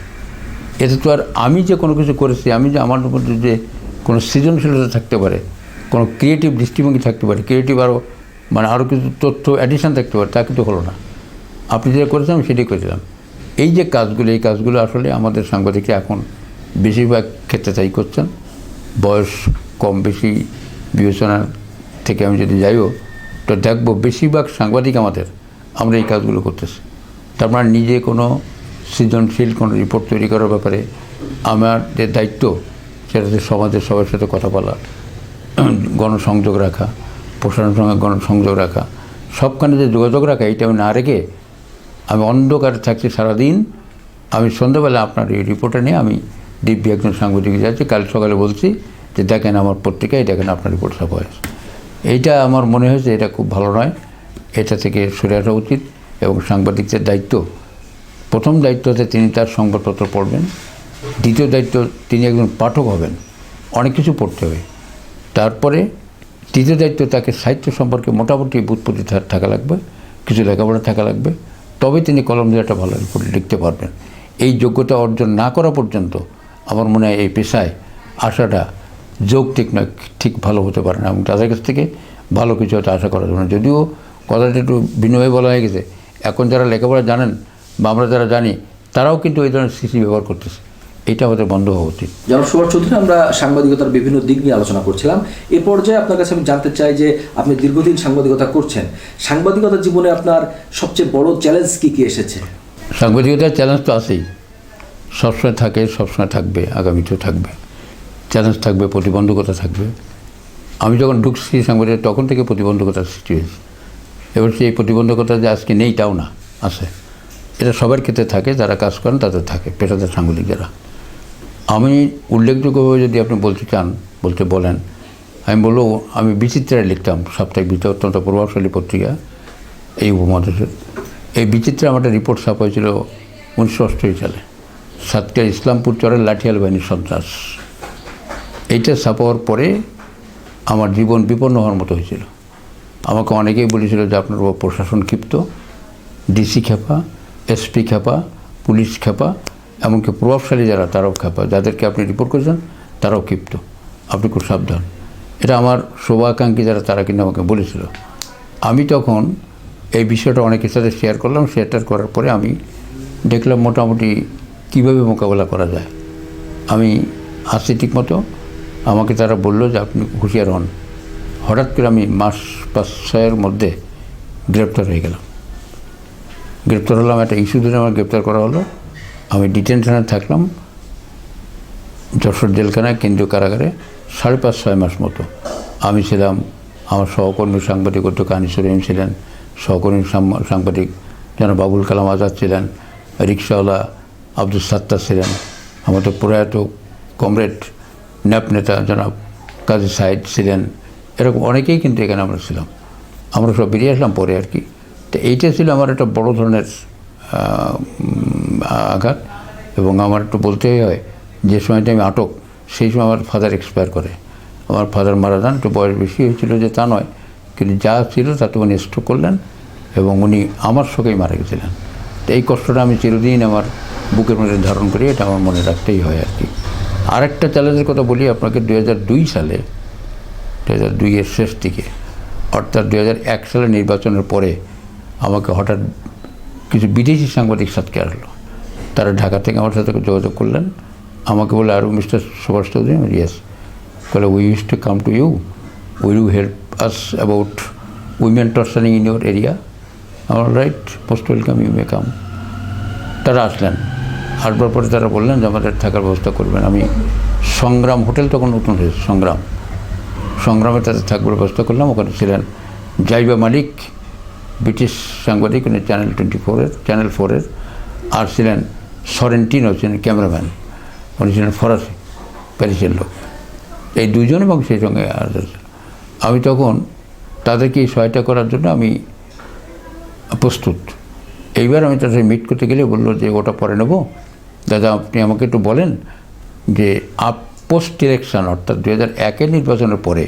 এতে তো আর আমি যে কোনো কিছু করেছি, আমি যে আমার মধ্যে যে কোনো সৃজনশীলতা থাকতে পারে, কোনো ক্রিয়েটিভ দৃষ্টিভঙ্গি থাকতে পারে, ক্রিয়েটিভ আরও কিছু তথ্য অ্যাডিশন থাকতে পারে, তা কিন্তু হলো না। আপনি যেটা করেছেন আমি সেটাই করেছিলাম। এই যে কাজগুলো, এই কাজগুলো আসলে আমাদের সাংবাদিকরা এখন বেশিরভাগ ক্ষেত্রে তাই করছেন। বয়স কম বেশি বিবেচনা থেকে আমি যদি যাইও তো দেখবো বেশিরভাগ সাংবাদিক আমরা এই কাজগুলো করতেছি। তার মানে নিজে কোনো সৃজনশীল কোনো রিপোর্ট তৈরি করার ব্যাপারে আমার যে দায়িত্ব, সেটাতে সমাজের সবার সাথে কথা বলা, গণসংযোগ রাখা, প্রশাসনের সঙ্গে গণসংযোগ রাখা, সবখানে যে যোগাযোগ রাখা, এইটা আমি না রেখে আমি অন্ধকারে থাকছি সারাদিন। আমি সন্ধ্যাবেলা আপনার এই রিপোর্টটা নিয়ে আমি দিব্য একজন সাংবাদিক যাচ্ছি, কাল সকালে বলছি যে দেখেন আমার পত্রিকায়, দেখেন আপনার রিপোর্ট ছাপা হয়েছে। এইটা আমার মনে হয়েছে এটা খুব ভালো নয়, এটা থেকে সরে আসা উচিত। এবং সাংবাদিকদের দায়িত্ব, প্রথম দায়িত্ব হচ্ছে তিনি তার সংবাদপত্র পড়বেন, দ্বিতীয় দায়িত্ব তিনি একজন পাঠক হবেন, অনেক কিছু পড়তে হবে। তারপরে তৃতীয় দায়িত্ব তাকে সাহিত্য সম্পর্কে মোটামুটি বুৎপত্তি থাকা লাগবে, কিছু লেখাপড়া থাকা লাগবে, তবে তিনি কলম দিয়ে একটা ভালো রিপোর্ট লিখতে পারবেন। এই যোগ্যতা অর্জন না করা পর্যন্ত আমার মনে হয় এই পেশায় আসাটা যৌক্তিক নয়, ঠিক ভালো হতে পারে না এবং তাদের কাছ থেকে ভালো কিছু হয়তো আশা করা যাবে না। যদিও কথাটা একটু ভিন্নভাবে বলা হয়ে গেছে, এখন যারা লেখাপড়া জানেন বা আমরা যারা জানি তারাও কিন্তু এই ধরনের সিসি ব্যবহার করতেছে। এটা আমাদের বন্ধ হওয়া উচিত। জনাব সুভাষ চৌধুরী, আমরা সাংবাদিকতার বিভিন্ন দিক নিয়ে আলোচনা করছিলাম। এ পর্যায়ে আপনার কাছে আমি জানতে চাই যে আপনি দীর্ঘদিন সাংবাদিকতা করছেন, সাংবাদিকতা জীবনে আপনার সবচেয়ে বড় চ্যালেঞ্জ কী কী এসেছে? সাংবাদিকতার চ্যালেঞ্জ তো আছেই, সবসময় থাকে, সবসময় থাকবে, আগামীতেও থাকবে। চ্যালেঞ্জ থাকবে, প্রতিবন্ধকতা থাকবে। আমি যখন ঢুকছি সাংবাদিকতা তখন থেকে প্রতিবন্ধকতার সৃষ্টি হয়েছে। এবার সেই প্রতিবন্ধকতা যে আজকে নেই তাও না, আছে। এটা সবার ক্ষেত্রে থাকে, যারা কাজ করেন তাদের থাকে, পেশাদার সাংবাদিক যারা। আমি উল্লেখযোগ্যভাবে যদি আপনি বলেন, আমি বলবো আমি বিচিত্রায় লিখতাম, সাপ্তাহিক বিচিত্রা অত্যন্ত প্রভাবশালী পত্রিকা এই উপমহাদেশের। এই বিচিত্রা আমার একটা রিপোর্ট ছাপা হয়েছিল 1988 সালে, সাতক্ষীরা ইসলামপুর চরের লাঠিয়াল বাহিনীর সন্ত্রাস। এইটা ছাপাওয়ার পরে আমার জীবন বিপন্ন হওয়ার মতো হয়েছিল। আমাকে অনেকেই বলেছিল যে আপনার প্রশাসন ক্ষিপ্ত, ডিসি খেপা, এসপি খেপা, পুলিশ খেপা, এমনকি প্রভাবশালী যারা তারাও খেপা, যাদেরকে আপনি রিপোর্ট করেছেন তারাও ক্ষিপ্ত, আপনি খুব সাবধান। এটা আমার শুভাকাঙ্ক্ষী যারা তারা কিন্তু আমাকে বলেছিল। আমি তখন এই বিষয়টা অনেকের সাথে শেয়ার করলাম। শেয়ারটা করার পরে আমি দেখলাম মোটামুটি কীভাবে মোকাবেলা করা যায়। আমি আসছি ঠিক মতো, আমাকে তারা বললো যে আপনি হুঁশিয়ার হন। হঠাৎ করে আমি মাস 5-6 মধ্যে গ্রেপ্তার হয়ে গেলাম। গ্রেপ্তার হলাম, একটা ইস্যু ধরে আমার গ্রেপ্তার করা হলো। আমি ডিটেনশনে থাকলাম যশোর জেলখানায়, কেন্দ্রীয় কারাগারে 5.5-6 মাস মতো। আমি ছিলাম, আমার সহকর্মী সাংবাদিক অধ্যক্ষ আনিসুর রহিম ছিলেন, সহকর্মী সাংবাদিক যেন বাবুল কালাম আজাদ ছিলেন, রিক্সাওয়ালা আব্দুল সাত্তার ছিলেন, আমাদের প্রয়াত কমরেড ন্যাপ নেতা জনাব কাজী সাইদ ছিলেন। এরকম অনেকেই কিন্তু এখানে আমরা ছিলাম। আমরা সব বেরিয়ে আসলাম পরে আর কি। তো এইটা ছিল আমার একটা বড় ধরনের আঘাত। এবং আমার একটু বলতেই হয়, যে সময়টা আমি আটক, সেই সময় আমার ফাদার এক্সপায়ার করে। আমার ফাদার মারা যান, একটু বয়স বেশি হয়েছিল যে তা নয়, কিন্তু যা ছিল তাতে উনি স্ট্রোক করলেন এবং উনি আমার শোকেই মারা গেছিলেন। তো এই কষ্টটা আমি চিরদিন আমার বুকের মধ্যে ধারণ করি, এটা আমার মনে রাখতেই হয় আর কি। আরেকটা চ্যালেঞ্জের কথা বলি আপনাকে। 2002 সালে, 2002-এর শেষ দিকে, অর্থাৎ 2001 সালের নির্বাচনের পরে আমাকে হঠাৎ কিছু বিদেশি সাংবাদিক সাথে আসলো। তারা ঢাকা থেকে আমার সাথে যোগাযোগ করলেন। আমাকে বলে, আর মিস্টার সুভাষ চৌধুরী? ইয়েস। বলে, we use to come to you, will you help us about women torturing in your area? আমার right, most welcome, you may come. তারা আসলেন। আসবার পরে তারা বললেন যে আমাদের থাকার ব্যবস্থা করবেন। আমি সংগ্রাম হোটেল, তখন নতুন হয়েছে সংগ্রামে তাদের থাকবার ব্যবস্থা করলাম। ওখানে ছিলেন জাইবা মালিক, ব্রিটিশ সাংবাদিক, উনি চ্যানেল 4-এর, আর ছিলেন সরেন্টিনো, ছিলেন ক্যামেরাম্যান, উনি ছিলেন ফরাসি, প্যারিসের লোক। এই দুজন এবং সেই সঙ্গে আমি তখন তাদেরকে সহায়তা করার জন্য আমি প্রস্তুত। এইবার আমি তাদের মিট করতে গেলে বললো যে ওটা পরে নেব, দাদা আপনি আমাকে একটু বলেন যে পোস্ট ইলেকশন, অর্থাৎ 2001-এর নির্বাচনের পরে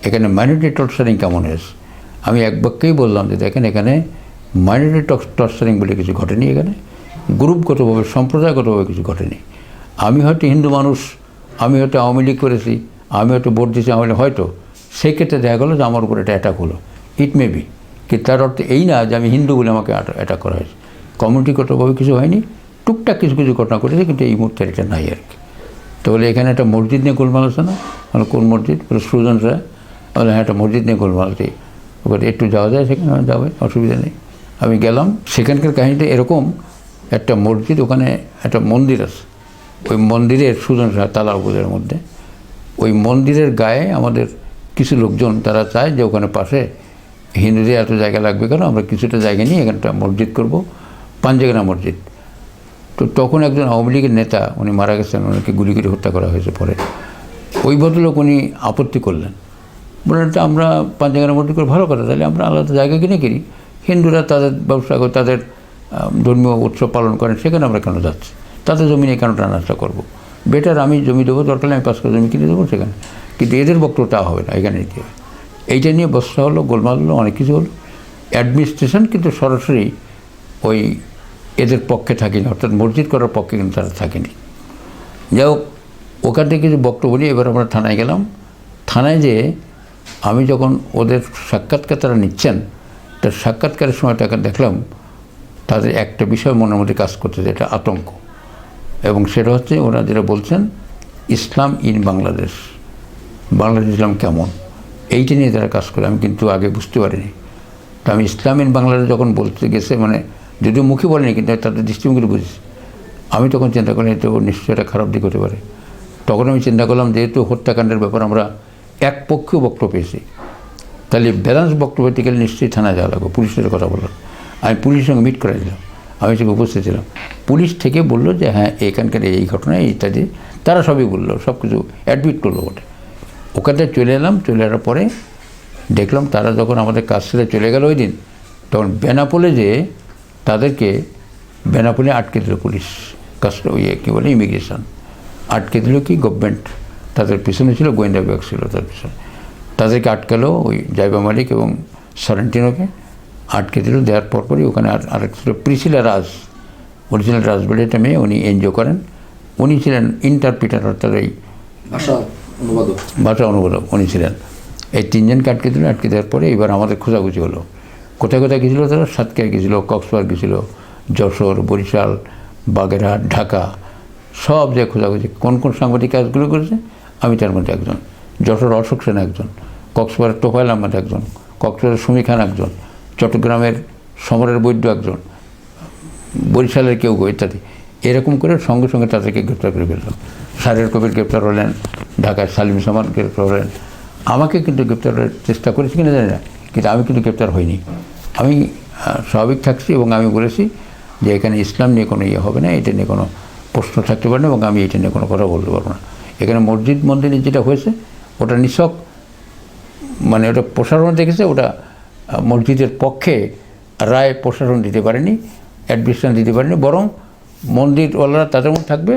এখানে মাইনরিটি টর্চারিং কেমন হয়েছে। আমি এক বাক্যেই বললাম যে দেখেন, এখানে মাইনরিটি টর্চারিং বলে কিছু ঘটেনি, এখানে গ্রুপগতভাবে, সম্প্রদায়গতভাবে কিছু ঘটেনি। আমি হয়তো হিন্দু মানুষ, আমি হয়তো আওয়ামী লীগ করেছি, আমি হয়তো ভোট দিয়েছি, আমি হয়তো সেই ক্ষেত্রে দেখা গেলো যে আমার উপর এটা অ্যাটাক হলো, ইট মে বি, কিন্তু তার অর্থ এই না যে আমি হিন্দু বলে আমাকে অ্যাটাক করা হয়েছে। কমিউনিটিগতভাবে কিছু হয়নি, টুকটাক কিছু কিছু ঘটনা করেছে, কিন্তু এই মুহূর্তে এটা নাই আর কি। তো বলে এখানে একটা মসজিদ নিয়ে গোলমাল আছে না? মানে কোন মসজিদ? বলে সুজন রায়। বলে হ্যাঁ, একটা মসজিদ নিয়ে গোলমাল আছে, ওখানে একটু যাওয়া যায়, সেখানে যাবে, অসুবিধা নেই। আমি গেলাম। সেখানকার কাহিনীটা এরকম, একটা মসজিদ, ওখানে একটা মন্দির আছে, ওই মন্দিরের সুজন রায় তালাবুদের মধ্যে, ওই মন্দিরের গায়ে আমাদের কিছু লোকজন তারা চায় যে ওখানে পাশে হিন্দুদের এত জায়গা লাগবে কেন, আমরা কিছুটা জায়গা নিয়ে এখানটা মসজিদ করবো, পাঞ্জেগানা মসজিদ। তো তখন একজন আওয়ামী লীগের নেতা, উনি মারা গেছেন, ওনাকে গুলি করে হত্যা করা হয়েছে পরে। ওই ভদ্রলোক উনি আপত্তি করলেন, বললেন তো আমরা পাঞ্জেগানা মসজিদ করে ভালো কথা, তাহলে আমরা আলাদা জায়গা কিনে কিনি, হিন্দুরা তাদের ব্যবসা করে, তাদের ধর্মীয় উৎসব পালন করেন, সেখানে আমরা কেন যাচ্ছি, তাদের জমি নিয়ে কেন টানাটা করবো, বেটার আমি জমি দেবো, দরকার আমি 5 কাঠা জমি কিনে দেবো সেখানে। কিন্তু এদের বক্তব্য তা হবে না, এখানে নিতে হবে। এইটা নিয়ে বসা হলো, গোলমাল হলো, অনেক কিছু হলো। অ্যাডমিনিস্ট্রেশন কিন্তু সরাসরি ওই এদের পক্ষে থাকেনি, অর্থাৎ মসজিদ করার পক্ষে কিন্তু তারা থাকেনি। যাই হোক, ওখান থেকে কিছু বক্তব্য নিয়ে এবার আমরা থানায় গেলাম। থানায় যেয়ে আমি যখন ওদের সাক্ষাৎকার তারা নিচ্ছেন, তার সাক্ষাৎকারের সময় তাকে দেখলাম তাদের একটা বিষয় মনের মধ্যে কাজ করতেছে, এটা আতঙ্ক। এবং সেটা হচ্ছে ওরা যেটা বলছেন ইসলাম ইন বাংলাদেশ, বাংলাদেশ ইসলাম কেমন, এইটা নিয়ে তারা কাজ করে। আমি কিন্তু আগে বুঝতে পারিনি। তো আমি ইসলাম ইন বাংলাদেশ যখন বলতে গেছে, মানে যদিও মুখে বলেনি কিন্তু তাদের দৃষ্টিভঙ্গি বুঝেছি, আমি তখন চিন্তা করি এটা নিশ্চয়ই একটা খারাপ দিক হতে পারে। তখন আমি চিন্তা করলাম যেহেতু হত্যাকাণ্ডের ব্যাপার আমরা একপক্ষীয় বক্তব্য পেয়েছি, তাহলে ব্যালেন্স বক্তব্য পেতে গেলে নিশ্চয়ই থানায় যাওয়া লাগবে। পুলিশের কথা বললাম, আমি পুলিশের সঙ্গে মিট করে দিলাম, আমি সেখানে উপস্থিত ছিলাম। পুলিশ থেকে বললো যে হ্যাঁ এখানকার এই ঘটনা ইত্যাদি, তারা সবই বললো, সব কিছু অ্যাডমিট করলো ওটা। ওখানে চলে এলাম, চলে আসার পরে দেখলাম তারা যখন আমাদের কাজ ছেড়ে চলে গেল ওই দিন, তখন বেনাপোলে যে তাদেরকে বেনাপোলে আটকে দিল পুলিশ, কাজটা কী বলে ইমিগ্রেশন আটকে দিল, কি গভর্নমেন্ট তাদের পিছনে ছিল, গোয়েন্দা বিভাগ ছিল তার পিছনে, তাদেরকে আটকালো ওই জাইবা মালিক এবং সরেন্টিনোকে আটকে দিল। দেওয়ার পরপরই ওখানে আরেক ছিল প্রিসিলা রাজ, অরিজিনাল রাজ বলে একটা মেয়ে, উনি এনজিও করেন, উনি ছিলেন ইন্টারপ্রিটার, অর্থাৎ এই ভাষা অনুবাদক উনি ছিলেন। এই তিনজনকে আটকে দিল। আটকে দেওয়ার পরে এবার আমাদের খোঁজাখুঁজি হলো, কোথায় কোথায় গেছিলো তারা, সাতক্ষীরা গেছিলো, কক্সবাজার গেছিলো, যশোর, বরিশাল, বাগেরহাট, ঢাকা, সব জায়গায় খোঁজাখুঁজি। কোন কোন সাংবাদিক কাজগুলো করেছে আমি তার মধ্যে একজন, যশোর অশোক সেন একজন, কক্সবাজার তোফায়েল আহমেদ একজন, কক্সবাজার সুমি খান একজন, চট্টগ্রামের সমরের বৈদ্য একজন, বরিশালের কেউ ইত্যাদি। এরকম করে সঙ্গে সঙ্গে তাদেরকে গ্রেপ্তার করে ফেললাম। সারের কবির গ্রেপ্তার হলেন, ঢাকায় সালিম সামান গ্রেপ্তার হলেন। আমাকে কিন্তু গ্রেপ্তারের চেষ্টা করেছি কিনা জানি না, কিন্তু আমি কিন্তু গ্রেপ্তার হইনি। আমি স্বাভাবিক থাকছি এবং আমি বলেছি যে এখানে ইসলাম নিয়ে কোনো ইয়ে হবে না, এটা নিয়ে কোনো প্রশ্ন থাকতে পারে না এবং আমি এটা নিয়ে কোনো কথা বলতে পারবো না। এখানে মসজিদ মন্দিরে যেটা হয়েছে ওটা নিছক মানে ওটা প্রশাসন দেখেছে, ওটা মসজিদের পক্ষে রায় প্রশাসন দিতে পারেনি, অ্যাডমিশন দিতে পারেনি, বরং মন্দিরওয়ালারা তাদের মধ্যে থাকবে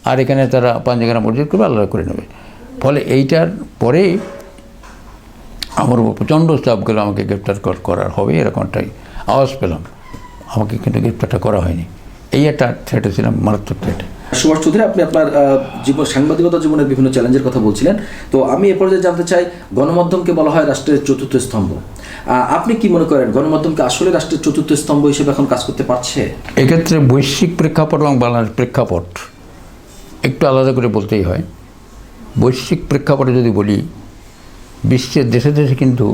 আর এখানে তারা পাঞ্জাগানা মসজিদ করবে, আলাদা করে নেবে। ফলে এইটার পরেই আমার উপর প্রচণ্ড চাপ গেল, আমাকে গ্রেপ্তার করার হবে এরকম একটাই আওয়াজ পেলাম। আমাকে কিন্তু গ্রেপ্তারটা করা হয়নি, এই একটা থ্রেটে ছিলাম, মারাত্মক থ্রেটে। সুভাষ চৌধুরী, আপনি আপনার সাংবাদিকতা জীবনের বিভিন্ন চ্যালেঞ্জের কথা বলছিলেন, তো আমি এ পর্যায়ে জানতে চাই, গণমাধ্যমকে বলা হয় রাষ্ট্রের চতুর্থ স্তম্ভ। আপনি কি মনে করেন গণমাধ্যমকে আসলে রাষ্ট্রের চতুর্থ স্তম্ভ হিসেবে এখন কাজ করতে পারছে? এক্ষেত্রে বৈশ্বিক প্রেক্ষাপট এবং বাংলাদেশ প্রেক্ষাপট একটু আলাদা করে বলতেই হয়। বৈশ্বিক প্রেক্ষাপটে যদি বলি, বিশ্বের দেশে দেশে কিন্তু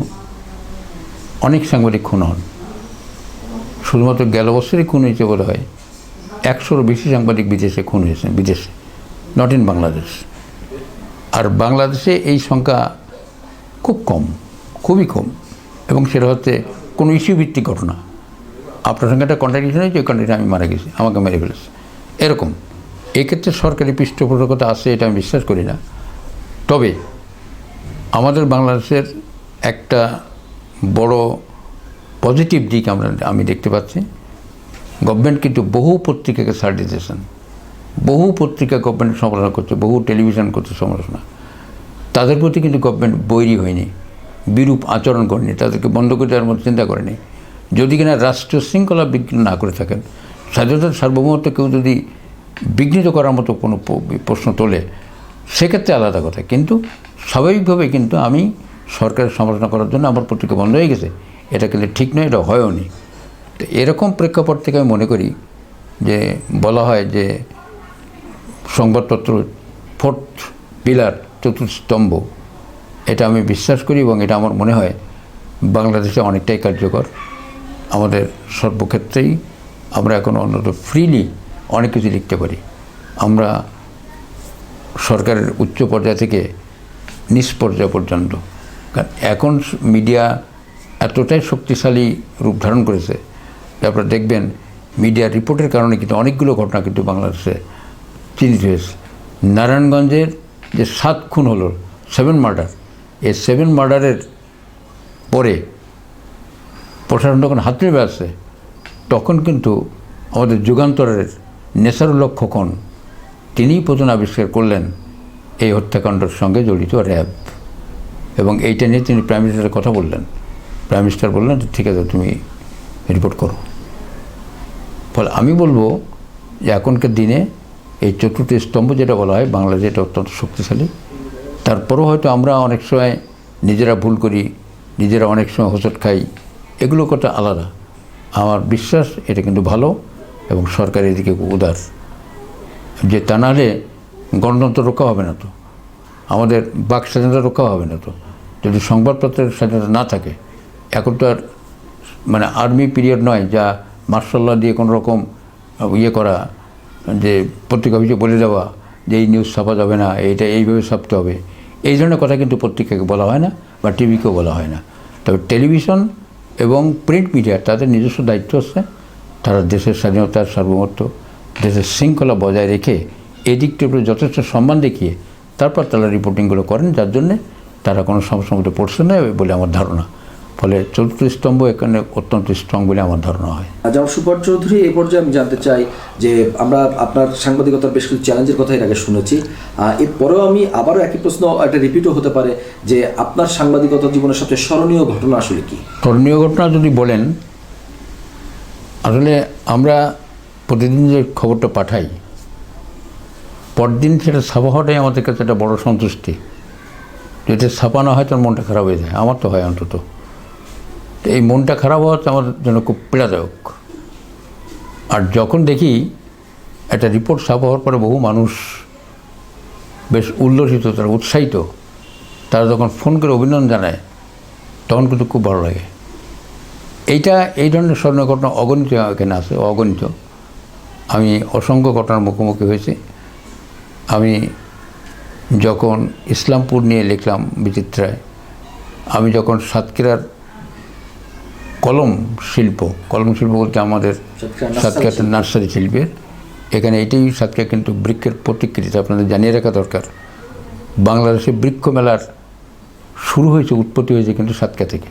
অনেক সাংবাদিক খুন হন। শুধুমাত্র গেল বছরই খুন হয়েছে বোধ হয় 100-র বেশি সাংবাদিক বিদেশে খুন হয়েছেন, বিদেশে, নট ইন বাংলাদেশ। আর বাংলাদেশে এই সংখ্যা খুব কম, খুবই কম, এবং সেটা হচ্ছে কোনো ইস্যু ভিত্তিক ঘটনা। আপনার সঙ্গে একটা কন্ট্রাডিকশন হয়েছে, ওই কন্ট্রাক্টে আমি মারা গেছি, আমাকে মেরে ফেলেছে, এরকম। এক্ষেত্রে সরকারি পৃষ্ঠপোষকতা আছে এটা আমি বিশ্বাস করি না। তবে আমাদের বাংলাদেশের একটা বড় পজিটিভ দিক আমি দেখতে পাচ্ছি, গভর্নমেন্ট কিন্তু বহু পত্রিকাকে ছাড় দিতেছেন, বহু পত্রিকা গভর্নমেন্ট সমালোচনা করছে, বহু টেলিভিশন করছে সমালোচনা। তাদের প্রতি কিন্তু গভর্নমেন্ট বৈরী হয়নি, বিরূপ আচরণ করেনি, তাদেরকে বন্ধ করে দেওয়ার মতো চিন্তা করেনি। যদি কিনা রাষ্ট্রীয় শৃঙ্খলা বিঘ্ন না করে থাকেন, স্বাধীনতার সার্বভৌমত্ব কেউ যদি বিঘ্নিত করার মতো কোনো প্রশ্ন তোলে সেক্ষেত্রে আলাদা কথা, কিন্তু স্বাভাবিকভাবে কিন্তু আমি সরকারের সমালোচনা করার জন্য আমার পত্রিকা বন্ধ হয়ে গেছে, এটা কিন্তু ঠিক নয়, এটা হয়ও নি। তো এরকম প্রেক্ষাপট থেকে আমি মনে করি যে বলা হয় যে সংবাদপত্র ফোর্থ পিলার, চতুর্থ স্তম্ভ, এটা আমি বিশ্বাস করি এবং এটা আমার মনে হয় বাংলাদেশে অনেকটাই কার্যকর। আমাদের সর্বক্ষেত্রেই আমরা এখন অন্তত ফ্রিলি অনেক কিছু লিখতে পারি। আমরা সরকারের উচ্চ পর্যায় থেকে নিচ পর্যায় পর্যন্ত, কারণ এখন মিডিয়া এতটাই শক্তিশালী রূপ ধারণ করেছে যে আপনারা দেখবেন মিডিয়া রিপোর্টের কারণে কিন্তু অনেকগুলো ঘটনা কিন্তু বাংলাদেশে চিহ্নিত হয়েছে। নারায়ণগঞ্জের যে 7 খুন হলো, 7 মার্ডার, এই 7 মার্ডারের পরে প্রশাসন যখন হাত নেমে আসছে, তখন কিন্তু আমাদের যুগান্তরের নেসারুল্লাহ খোকন তিনিই প্রথম আবিষ্কার করলেন এই হত্যাকাণ্ডের সঙ্গে জড়িত র্যাব, এবং এইটা নিয়ে তিনি প্রাইম মিনিস্টারের কথা বললেন। প্রাইম মিনিস্টার বললেন ঠিক আছে তুমি রিপোর্ট করো। ফলে আমি বলবো যে এখনকার দিনে এই চতুর্থ স্তম্ভ যেটা বলা হয় বাংলাদেশে, এটা অত্যন্ত শক্তিশালী। তারপরেও হয়তো আমরা অনেক সময় নিজেরা ভুল করি, নিজেরা অনেক সময় হোঁচট খাই, এগুলো কথা আলাদা। আমার বিশ্বাস এটা কিন্তু ভালো এবং সরকার এদিকে উদার। যে তা নাহলে গণতন্ত্র রক্ষা হবে না তো, আমাদের বাক স্বাধীনতা রক্ষা হবে না তো। যদি সংবাদপত্রের স্বাধীনতা না থাকে, এখন তো আর মানে আর্মি পিরিয়ড নয় যা মার্শাল্লাহ দিয়ে কোনো রকম ইয়ে করা, যে পত্রিকা অফিসে বলে দেওয়া যে এই নিউজ ছাপা যাবে না, এইটা এইভাবে ছাপতে হবে, এই ধরনের কথা কিন্তু পত্রিকাকে বলা হয় না বা টিভিকেও বলা হয় না। তবে টেলিভিশন এবং প্রিন্ট মিডিয়া তাদের নিজস্ব দায়িত্ব আছে, তারা দেশের স্বাধীনতার সার্বভৌমত্ব, দেশের শৃঙ্খলা বজায় রেখে এই দিকটির উপরে যথেষ্ট সম্মান দেখিয়ে তারপর তারা রিপোর্টিংগুলো করেন, যার জন্যে তারা কোনো সমস্যার মধ্যে পড়ছে না বলে আমার ধারণা। ফলে চতুর্থ স্তম্ভ এখানে অত্যন্ত স্ট্রং বলে আমার ধারণা হয়। জনাব সুভাষ চৌধুরী, এই পর্যায়ে আমি জানতে চাই যে আমরা আপনার সাংবাদিকতার বেশ কিছু চ্যালেঞ্জের কথা এর আগে শুনেছি, এরপরেও আমি আবারও একই প্রশ্ন একটা রিপিটও হতে পারে যে আপনার সাংবাদিকতা জীবনের সবচেয়ে স্মরণীয় ঘটনা আসলে কি? স্মরণীয় ঘটনা যদি বলেন, আসলে আমরা প্রতিদিন যে খবরটা পাঠাই, পরদিন সেটা ছাপা হওয়াটাই আমাদের কাছে একটা বড় সন্তুষ্টি। যদি ছাপানো হয় তার মনটা খারাপ হয়ে যায়, আমার তো হয় অন্তত। এই মনটা খারাপ হওয়াতে আমাদের জন্য খুব পীড়াদায়ক। আর যখন দেখি একটা রিপোর্ট ছাপা হওয়ার পরে বহু মানুষ বেশ উল্লসিত, তারা উৎসাহিত, তারা যখন ফোন করে অভিনন্দন জানায়, তখন কিন্তু খুব ভালো লাগে। এই ধরনের স্মরণীয় ঘটনা অগণিত এখানে আছে, অগণিত। আমি অসংখ্য ঘটনার মুখোমুখি হয়েছি। আমি যখন ইসলামপুর নিয়ে লিখলাম বিচিত্রায়, আমি যখন সাতক্ষীরার কলম শিল্প বলতে আমাদের সাতক্ষীরা নার্সারি শিল্পের, এখানে এটাই সাতক্ষীরা কিন্তু বৃক্ষের প্রতিকৃতি, আপনাদের জানিয়ে রাখা দরকার। বাংলাদেশে বৃক্ষ মেলার শুরু হয়েছে, উৎপত্তি হয়েছে কিন্তু সাতক্ষীরা থেকে।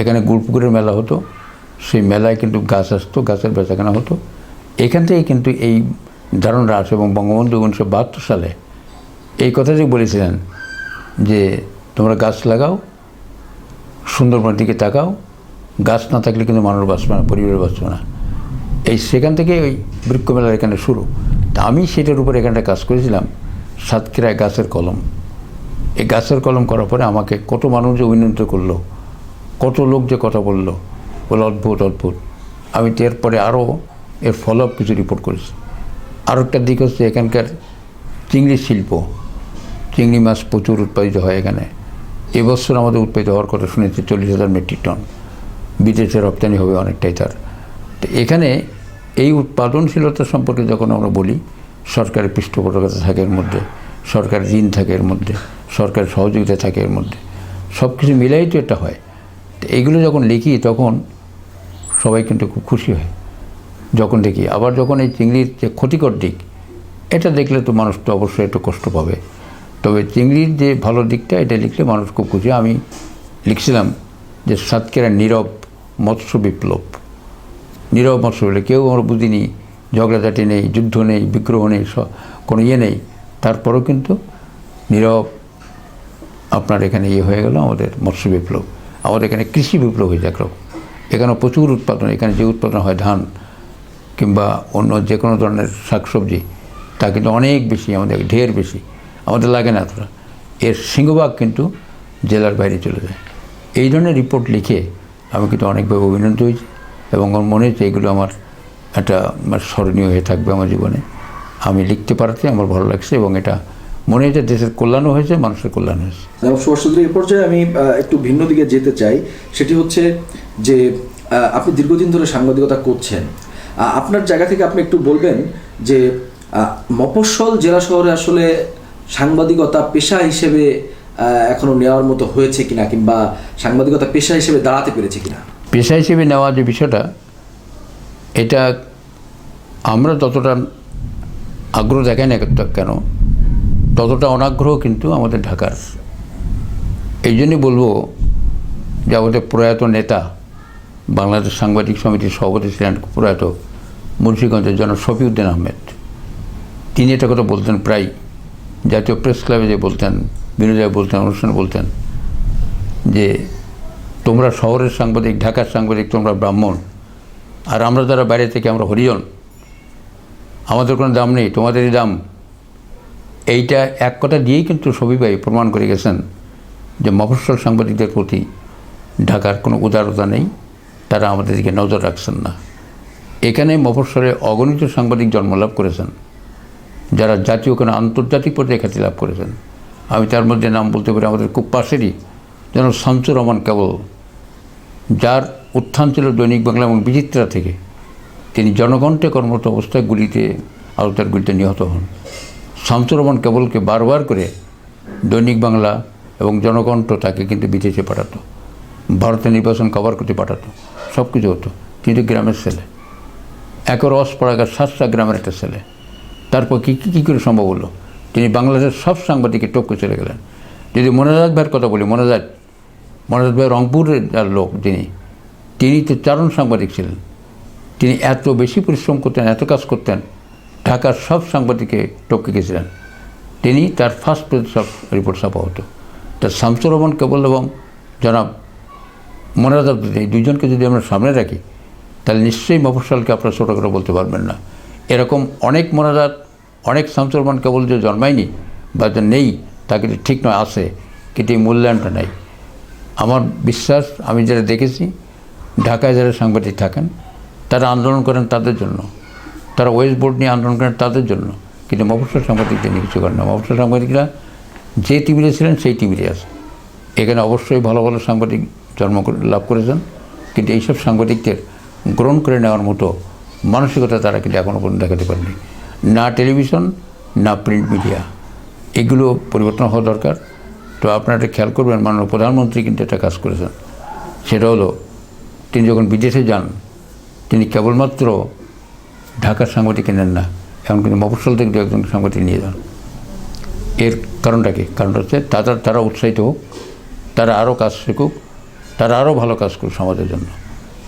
এখানে গুড়পুকুরের মেলা হতো, সেই মেলায় কিন্তু গাছ আসতো, গাছের বেচাকেনা হতো। এখান থেকে কিন্তু এই ধারণা আসে। এবং বঙ্গবন্ধু 1972 সালে এই কথাটাই বলেছিলেন যে তোমরা গাছ লাগাও, সুন্দরবনের দিকে তাকাও, গাছ না থাকলে কিন্তু মানুষ বাঁচবে না, পরিবার বাঁচবে না। সেখান থেকে ওই বৃক্ষ মেলার এখানে শুরু। তা আমি সেটার উপরে এখানটা কাজ করেছিলাম, সাতক্ষীরায় গাছের কলম। এই গাছের কলম করার পরে আমাকে কত মানুষ যে অভিনন্দিত করলো, কত লোক যে কথা বললো, বলে অদ্ভুত অদ্ভুত। আমি এরপরে আরও এর ফলো আপ কিছু রিপোর্ট করেছি। আরও একটা দিক হচ্ছে এখানকার চিংড়ি শিল্প, চিংড়ি মাছ প্রচুর উৎপাদিত হয় এখানে। এবছর আমাদের উৎপাদিত হওয়ার কথা শুনেছি 40,000 মেট্রিক টন, বিদেশে রপ্তানি হবে অনেকটাই তার। তো এখানে এই উৎপাদনশীলতা সম্পর্কে যখন আমরা বলি, সরকারের পৃষ্ঠপোষকতা থাকে এর মধ্যে, সরকারের ঋণ থাকে এর মধ্যে, সরকারের সহযোগিতা থাকে এর মধ্যে, সব কিছু মিলাই তো এটা হয়। তো এইগুলো যখন লিখি তখন সবাই কিন্তু খুব খুশি হয় যখন দেখি। আবার যখন এই চিংড়ির যে ক্ষতিকর দিক, এটা দেখলে তো মানুষ তো অবশ্যই একটু কষ্ট পাবে। তবে চিংড়ির যে ভালো দিকটা, এটা লিখলে মানুষ খুব খুশি। আমি লিখছিলাম যে সাতক্ষীরার নীরব মৎস্য বিপ্লব, নীরব মৎস্য বিপ্লব। কেউ আমরা বুঝিনি, ঝগড়াঝাটি নেই, যুদ্ধ নেই, বিগ্রহ নেই, কোনো ইয়ে নেই, তারপরেও কিন্তু নীরব আপনার এখানে হয়ে গেল আমাদের মৎস্য বিপ্লব। আমাদের এখানে কৃষি বিপ্লব হয়েছে একরকম। এখানে প্রচুর উৎপাদন, এখানে যে উৎপাদন হয় ধান কিংবা অন্য যে কোনো ধরনের শাকসবজি, তা কিন্তু অনেক বেশি, আমাদের ঢের বেশি, আমাদের লাগে না এতটা। এর সিংহভাগ কিন্তু জেলার বাইরে চলে যায়। এই ধরনের রিপোর্ট লিখে আমি কিন্তু অনেকভাবে অভিনন্দিত হয়েছি এবং আমার মনে হচ্ছে এগুলো আমার একটা স্মরণীয় হয়ে থাকবে আমার জীবনে। আমি লিখতে পারতে আমার ভালো লাগছে এবং এটা মনে হচ্ছে দেশের কল্যাণও হয়েছে, মানুষের কল্যাণ হয়েছে। সুভাষ চৌধুরী, এ পর্যায়ে আমি একটু ভিন্ন দিকে যেতে চাই। সেটি হচ্ছে যে আপনি দীর্ঘদিন ধরে সাংবাদিকতা করছেন, আপনার জায়গা থেকে আপনি একটু বলবেন যে মফস্বল জেলা শহরে আসলে সাংবাদিকতা পেশা হিসেবে এখনো নেওয়ার মতো হয়েছে কিনা, কিংবা সাংবাদিকতা পেশা হিসেবে দাঁড়াতে পেরেছে কিনা? পেশা হিসেবে নেওয়া যে বিষয়টা, এটা আমরা যতটা আগ্রহ দেখাই না কেন, ততটা অনাগ্রহ কিন্তু আমাদের ঢাকার। এই জন্যই বলবো যে আমাদের প্রয়াত নেতা, বাংলাদেশ সাংবাদিক সমিতির সভাপতি ছিলেন প্রয়াত মুন্সিগঞ্জের জনাব শফিউদ্দিন আহমেদ। তিনি এটা কথা বলতেন প্রায়, জাতীয় প্রেস ক্লাবে যে বলতেন, বিনোদয় বলতেন, অনুষ্ঠানে বলতেন যে তোমরা শহরের সাংবাদিক, ঢাকার সাংবাদিক, তোমরা ব্রাহ্মণ, আর আমরা যারা বাইরে থেকে আমরা হরিজন, আমাদের কোনো দাম নেই, তোমাদেরই দাম। এইটা এক কথা দিয়েই কিন্তু শফি ভাই প্রমাণ করে গেছেন যে মফস্বল সাংবাদিকদের প্রতি ঢাকার কোনো উদারতা নেই, তারা আমাদের দিকে নজর রাখছেন না। এখানে মফস্বলে অগণিত সাংবাদিক জন্মলাভ করেছেন যারা জাতীয় কেন আন্তর্জাতিক পর্যায়ে খ্যাতি লাভ করেছেন। আমি তার মধ্যে নাম বলতে পারি আমাদের খুব পাশেরই যেন শামসুর রহমান কেবল, যার উত্থান ছিল দৈনিক বাংলা এবং বিচিত্রা থেকে। তিনি জনকণ্ঠে কর্মরত অবস্থায় গুলিতে আলতার গুলিতে নিহত হন। শামসুর রহমান কেবলকে বারবার করে দৈনিক বাংলা এবং জনকণ্ঠ তাকে কিন্তু বিদেশে পাঠাতো, ভারতের নির্বাচন কভার করতে পাঠাতো, সব কিছু হতো। কিন্তু গ্রামের ছেলে, একর অস্পরাগার 7টা গ্রামের একটা ছেলে, তারপর কী করে সম্ভব হলো তিনি বাংলাদেশের সব সাংবাদিককে টপকে চলে গেলেন। যদি মোনাজাত ভাইয়ের কথা বলি, মোনাজাত ভাই রংপুরের যার লোক, তিনি তো চারণ সাংবাদিক ছিলেন। তিনি এত বেশি পরিশ্রম করতেন, এত কাজ করতেন, ঢাকার সব সাংবাদিককে টপকে গেছিলেন। তিনি তার ফার্স্ট পেজ সব রিপোর্ট ছাপা হতো। তা শামসুর রহমান কেবল এবং জনাব মোনাজাত, এই দুজনকে যদি আমরা সামনে রাখি তাহলে নিশ্চয়ই মফস্বলকে আপনারা ছোটো করে বলতে পারবেন না। এরকম অনেক মোনাজাত, অনেক শামসুর রহমান কেবল যে জন্মায়নি বা যে নেই তা কিন্তু ঠিক নয়, আছে, কিন্তু এই মূল্যায়নটা নেই। আমার বিশ্বাস, আমি যারা দেখেছি ঢাকায় যারা সাংবাদিক থাকেন তারা আন্দোলন করেন তাদের জন্য, তারা ওয়েস্ট বোর্ড নিয়ে আন্দোলন করেন তাদের জন্য, কিন্তু মফস্বল সাংবাদিকদের নিয়ে কিছু করেন না। মফস্বল সাংবাদিকরা যে টিভিতে ছিলেন সেই টিভিতে আছে। এখানে অবশ্যই ভালো ভালো সাংবাদিক জন্ম লাভ করেছেন, কিন্তু এইসব সাংবাদিকদের গ্রহণ করে নেওয়ার মতো মানসিকতা তারা কিন্তু এখনও পর্যন্ত দেখাতে পারেনি। না টেলিভিশন, না প্রিন্ট মিডিয়া, এগুলো পরিবর্তন হওয়া দরকার। তো আপনারা এটা খেয়াল করবেন, মাননীয় প্রধানমন্ত্রী কিন্তু একটা কাজ করেছেন, সেটা হলো তিনি যখন বিদেশে যান তিনি কেবলমাত্র ঢাকার সাংবাদিক নেন না, এখন কিন্তু মফস্বল থেকে দু একজন সাংবাদিক নিয়ে যান। এর কারণটা কি? কারণটা হচ্ছে তারা উৎসাহিত হোক, তারা আরও কাজ শিখুক, তারা আরও ভালো কাজ করুক সমাজের জন্য।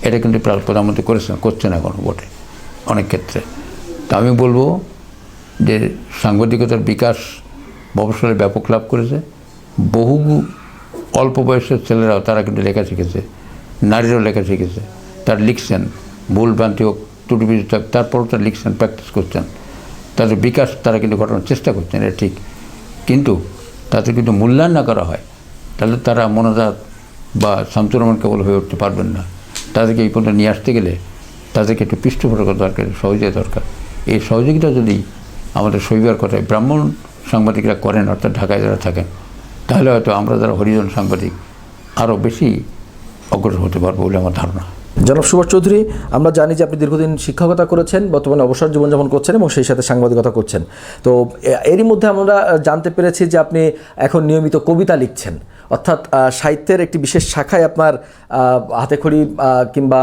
এটা কিন্তু প্রধানমন্ত্রী করছেন এখনও বটে অনেক ক্ষেত্রে। তা আমি বলবো যে সাংবাদিকতার বিকাশ মফস্বলে ব্যাপক লাভ করেছে। বহু অল্প বয়সের ছেলেরাও তারা কিন্তু লেখা শিখেছে, নারীরাও লেখা শিখেছে, তারা লিখছেন, ভুল ভ্রান্তি হোক, ত্রুটি বিচ্যুতি হোক, তারপরেও তারা লিখছেন, প্র্যাকটিস করছেন, তাদের বিকাশ তারা কিন্তু ঘটানোর চেষ্টা করছেন, এটা ঠিক। কিন্তু তাদের কিন্তু মূল্যায়ন না করা হয় তাহলে তারা মোনাজাত বা শামসুর রহমান কেবল হয়ে উঠতে পারবেন না। তাদেরকে এই পর্যন্ত নিয়ে আসতে গেলে তাদেরকে একটু পৃষ্ঠপোষকতা দরকার, সহযোগিতা দরকার। এই সহযোগিতা যদি আমাদের শৈবার কথায় ব্রাহ্মণ সাংবাদিকরা করেন, অর্থাৎ ঢাকায় যারা থাকেন, তাহলে হয়তো আমরা যারা হরিজন সাংবাদিক আরও বেশি অগ্রসর হতে পারবো বলে আমার ধারণা। জনাব সুভাষ চৌধুরী, আমরা জানি যে আপনি দীর্ঘদিন শিক্ষকতা করেছেন, বর্তমানে অবসর জীবনযাপন করছেন এবং সেই সাথে সাংবাদিকতা করছেন। তো এরই মধ্যে আমরা জানতে পেরেছি যে আপনি এখন নিয়মিত কবিতা লিখছেন, অর্থাৎ সাহিত্যের একটি বিশেষ শাখায় আপনার হাতেখড়ি কিংবা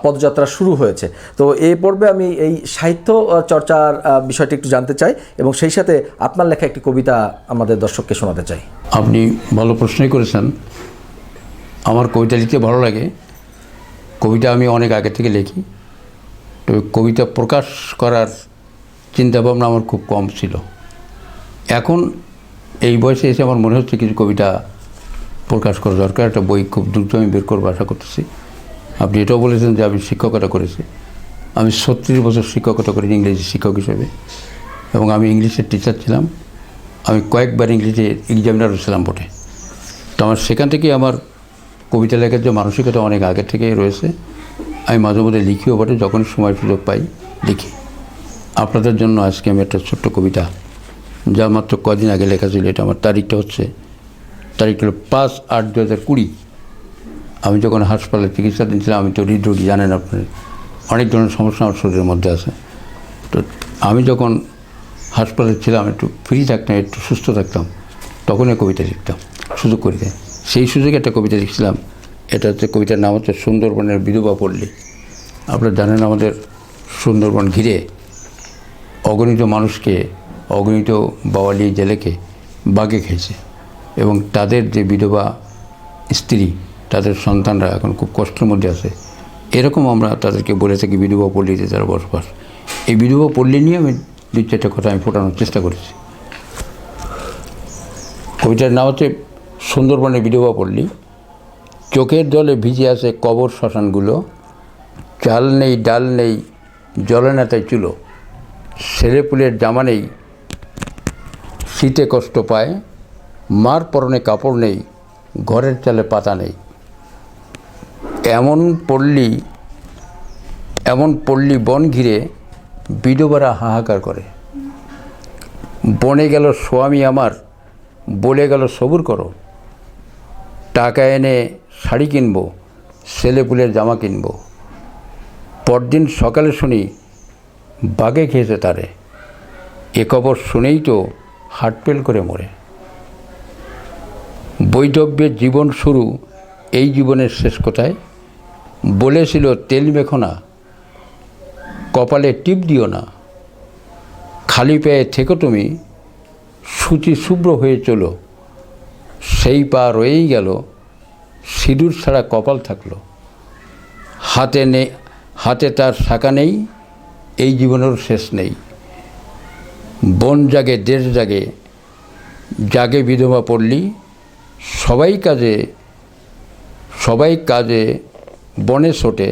পদযাত্রা শুরু হয়েছে। তো এই পর্বে আমি এই সাহিত্য চর্চার বিষয়টি একটু জানতে চাই এবং সেই সাথে আপনার লেখা একটি কবিতা আমাদের দর্শককে শোনাতে চাই। আপনি ভালো প্রশ্নই করেছেন। আমার কবিতা লিখতে ভালো লাগে। কবিতা আমি অনেক আগে থেকে লিখি, তবে কবিতা প্রকাশ করার চিন্তাভাবনা আমার খুব কম ছিল। এখন এই বয়সে এসে আমার মনে হচ্ছে কিছু কবিতা প্রকাশ করা দরকার। একটা বই খুব দ্রুত আমি বের করবো আশা করতেছি। আপনি এটাও বলেছেন যে আমি শিক্ষকতা করেছি। আমি 36 বছর শিক্ষকতা করি ইংরেজি শিক্ষক হিসেবে, এবং আমি ইংলিশের টিচার ছিলাম। আমি কয়েকবার ইংরেজি এক্সামিনারও ছিলাম বটে। তো আমার সেখান থেকে আমার কবিতা লেখার যে মানসিকতা অনেক আগে থেকে রয়েছে। আমি মাঝে মধ্যে লিখিও বটে, যখন সময় সুযোগ পাই লিখি। আপনাদের জন্য আজকে আমি একটা ছোট্ট কবিতা, যা মাত্র কদিন আগে লেখা ছিল, এটা আমার তারিখটা হলো 5/8/2020। আমি যখন হাসপাতালে চিকিৎসাধীন ছিলাম, আমি তো হৃদরোগী, জানেন আপনার, অনেক ধরনের সমস্যা আমার শরীরের মধ্যে আছে। তো আমি যখন হাসপাতালে ছিলাম, একটু ফ্রি থাকতাম, একটু সুস্থ থাকতাম, তখনই কবিতা লিখতাম, সুযোগ করে দেয়। সেই সুযোগে একটা কবিতা লিখছিলাম। এটা হচ্ছে, কবিতার নাম হচ্ছে সুন্দরবনের বিধবা পল্লী। আপনারা জানেন আমাদের সুন্দরবন ঘিরে অগণিত মানুষকে, অগণিত বাওয়ালি জেলেকে বাঘে খেয়েছে, এবং তাদের যে বিধবা স্ত্রী, তাদের সন্তানরা এখন খুব কষ্টের মধ্যে আছে। এরকম আমরা তাদেরকে বলে থাকি বিধবা পল্লীতে যারা বসবাস। এই বিধবা পল্লী নিয়ে আমি 2-4টা কথা আমি ফোটানোর চেষ্টা করেছি। কবিতার নাম হচ্ছে সুন্দরবনের বিধবা পল্লী। চোখের জলে ভিজে আছে কবর শ্মশানগুলো, চাল নেই ডাল নেই জলে না তাই চুলো, ছেলেপুলের জামা নেই শীতে কষ্ট পায়, মার পরনে কাপড় নেই ঘরের চালে পাতা নেই। এমন পল্লী বন ঘিরে বিধবারা হাহাকার করে। বনে গেল স্বামী আমার, বলে গেল সবুর করো, টাকা এনে শাড়ি কিনবো, ছেলেপুলের জামা কিনবো। পরদিন সকালে শুনি বাঘে খেয়েছে তারে, এ খবর শুনেই তো হার্টফেল করে মরে। বৈধব্যের জীবন শুরু, এই জীবনের শেষ কোথায়? বলেছিল তেল মেখো না, কপালে টিপ দিও না, খালি পায়ে থেকো তুমি, শুচি শুভ্র হয়ে চলো। সেই পা রয়েই গেল, সিঁদুর ছাড়া কপাল থাকলো। হাতে তার শাখা নেই, এই জীবনের শেষ নেই। বন জাগে দেশ জাগে, জাগে বিধবা পড়লি, সবাই কাজে বনে ছোটে,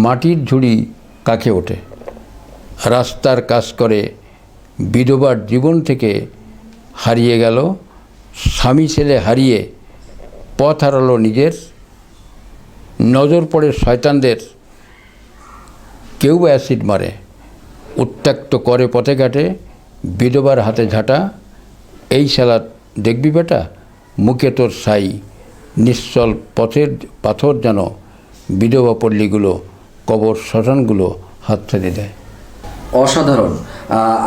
মাটির ঝুড়ি কাকে ওঠে। রাস্তার কাজ করে বিধবার জীবন থেকে হারিয়ে গেল, স্বামী ছেলে হারিয়ে পথ হারালো নিজের। নজর পড়ে শয়তানদের, কেউ অ্যাসিড মারে, উত্ত্যক্ত করে পথে ঘাটে, বিধবার হাতে ঝাঁটা। এই শালা দেখবি বেটা, মুখে তোর সাই, নিশ্চল পথের পাথর যেন বিধবা পল্লীগুলো, কবর শ্মশানগুলো হাতছানি দেয়। অসাধারণ।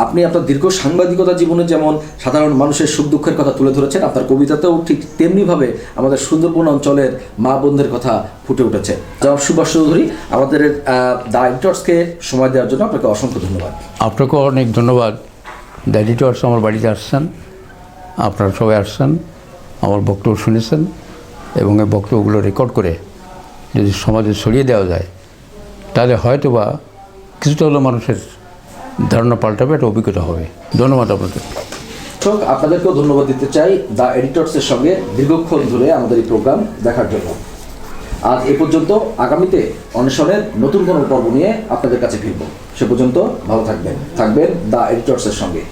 আপনি আপনার দীর্ঘ সাংবাদিকতা জীবনে যেমন সাধারণ মানুষের সুখ দুঃখের কথা তুলে ধরেছেন, আপনার কবিতাতেও ঠিক তেমনিভাবে আমাদের সুন্দরবন অঞ্চলের মা বোনদের কথা ফুটে উঠেছে। জনাব সুভাষ চৌধুরী, আমাদের দ্য এডিটর্সকে সময় দেওয়ার জন্য আপনাকে অসংখ্য ধন্যবাদ। আপনাকেও অনেক ধন্যবাদ। দ্য এডিটর্স আমার বাড়িতে আসছেন, আপনারা সবাই আসছেন, আমার বক্তব্য শুনেছেন, এবং এই বক্তব্যগুলো রেকর্ড করে যদি সমাজে ছড়িয়ে দেওয়া যায়, তাহলে হয়তো বা কিছুটা হলেও মানুষের ধারণা পাল্টাবে, একটা অভিজ্ঞতা হবে। ধন্যবাদ আপনাদের। আপনাদেরকেও ধন্যবাদ দিতে চাই দ্য এডিটর্সের সঙ্গে দীর্ঘক্ষণ ধরে আমাদের এই প্রোগ্রাম দেখার জন্য। আজ এ পর্যন্ত। আগামীতে অন্বেষণের নতুন কোনো পর্ব নিয়ে আপনাদের কাছে ফিরব। সে পর্যন্ত ভালো থাকবেন দ্য এডিটর্সের সঙ্গে।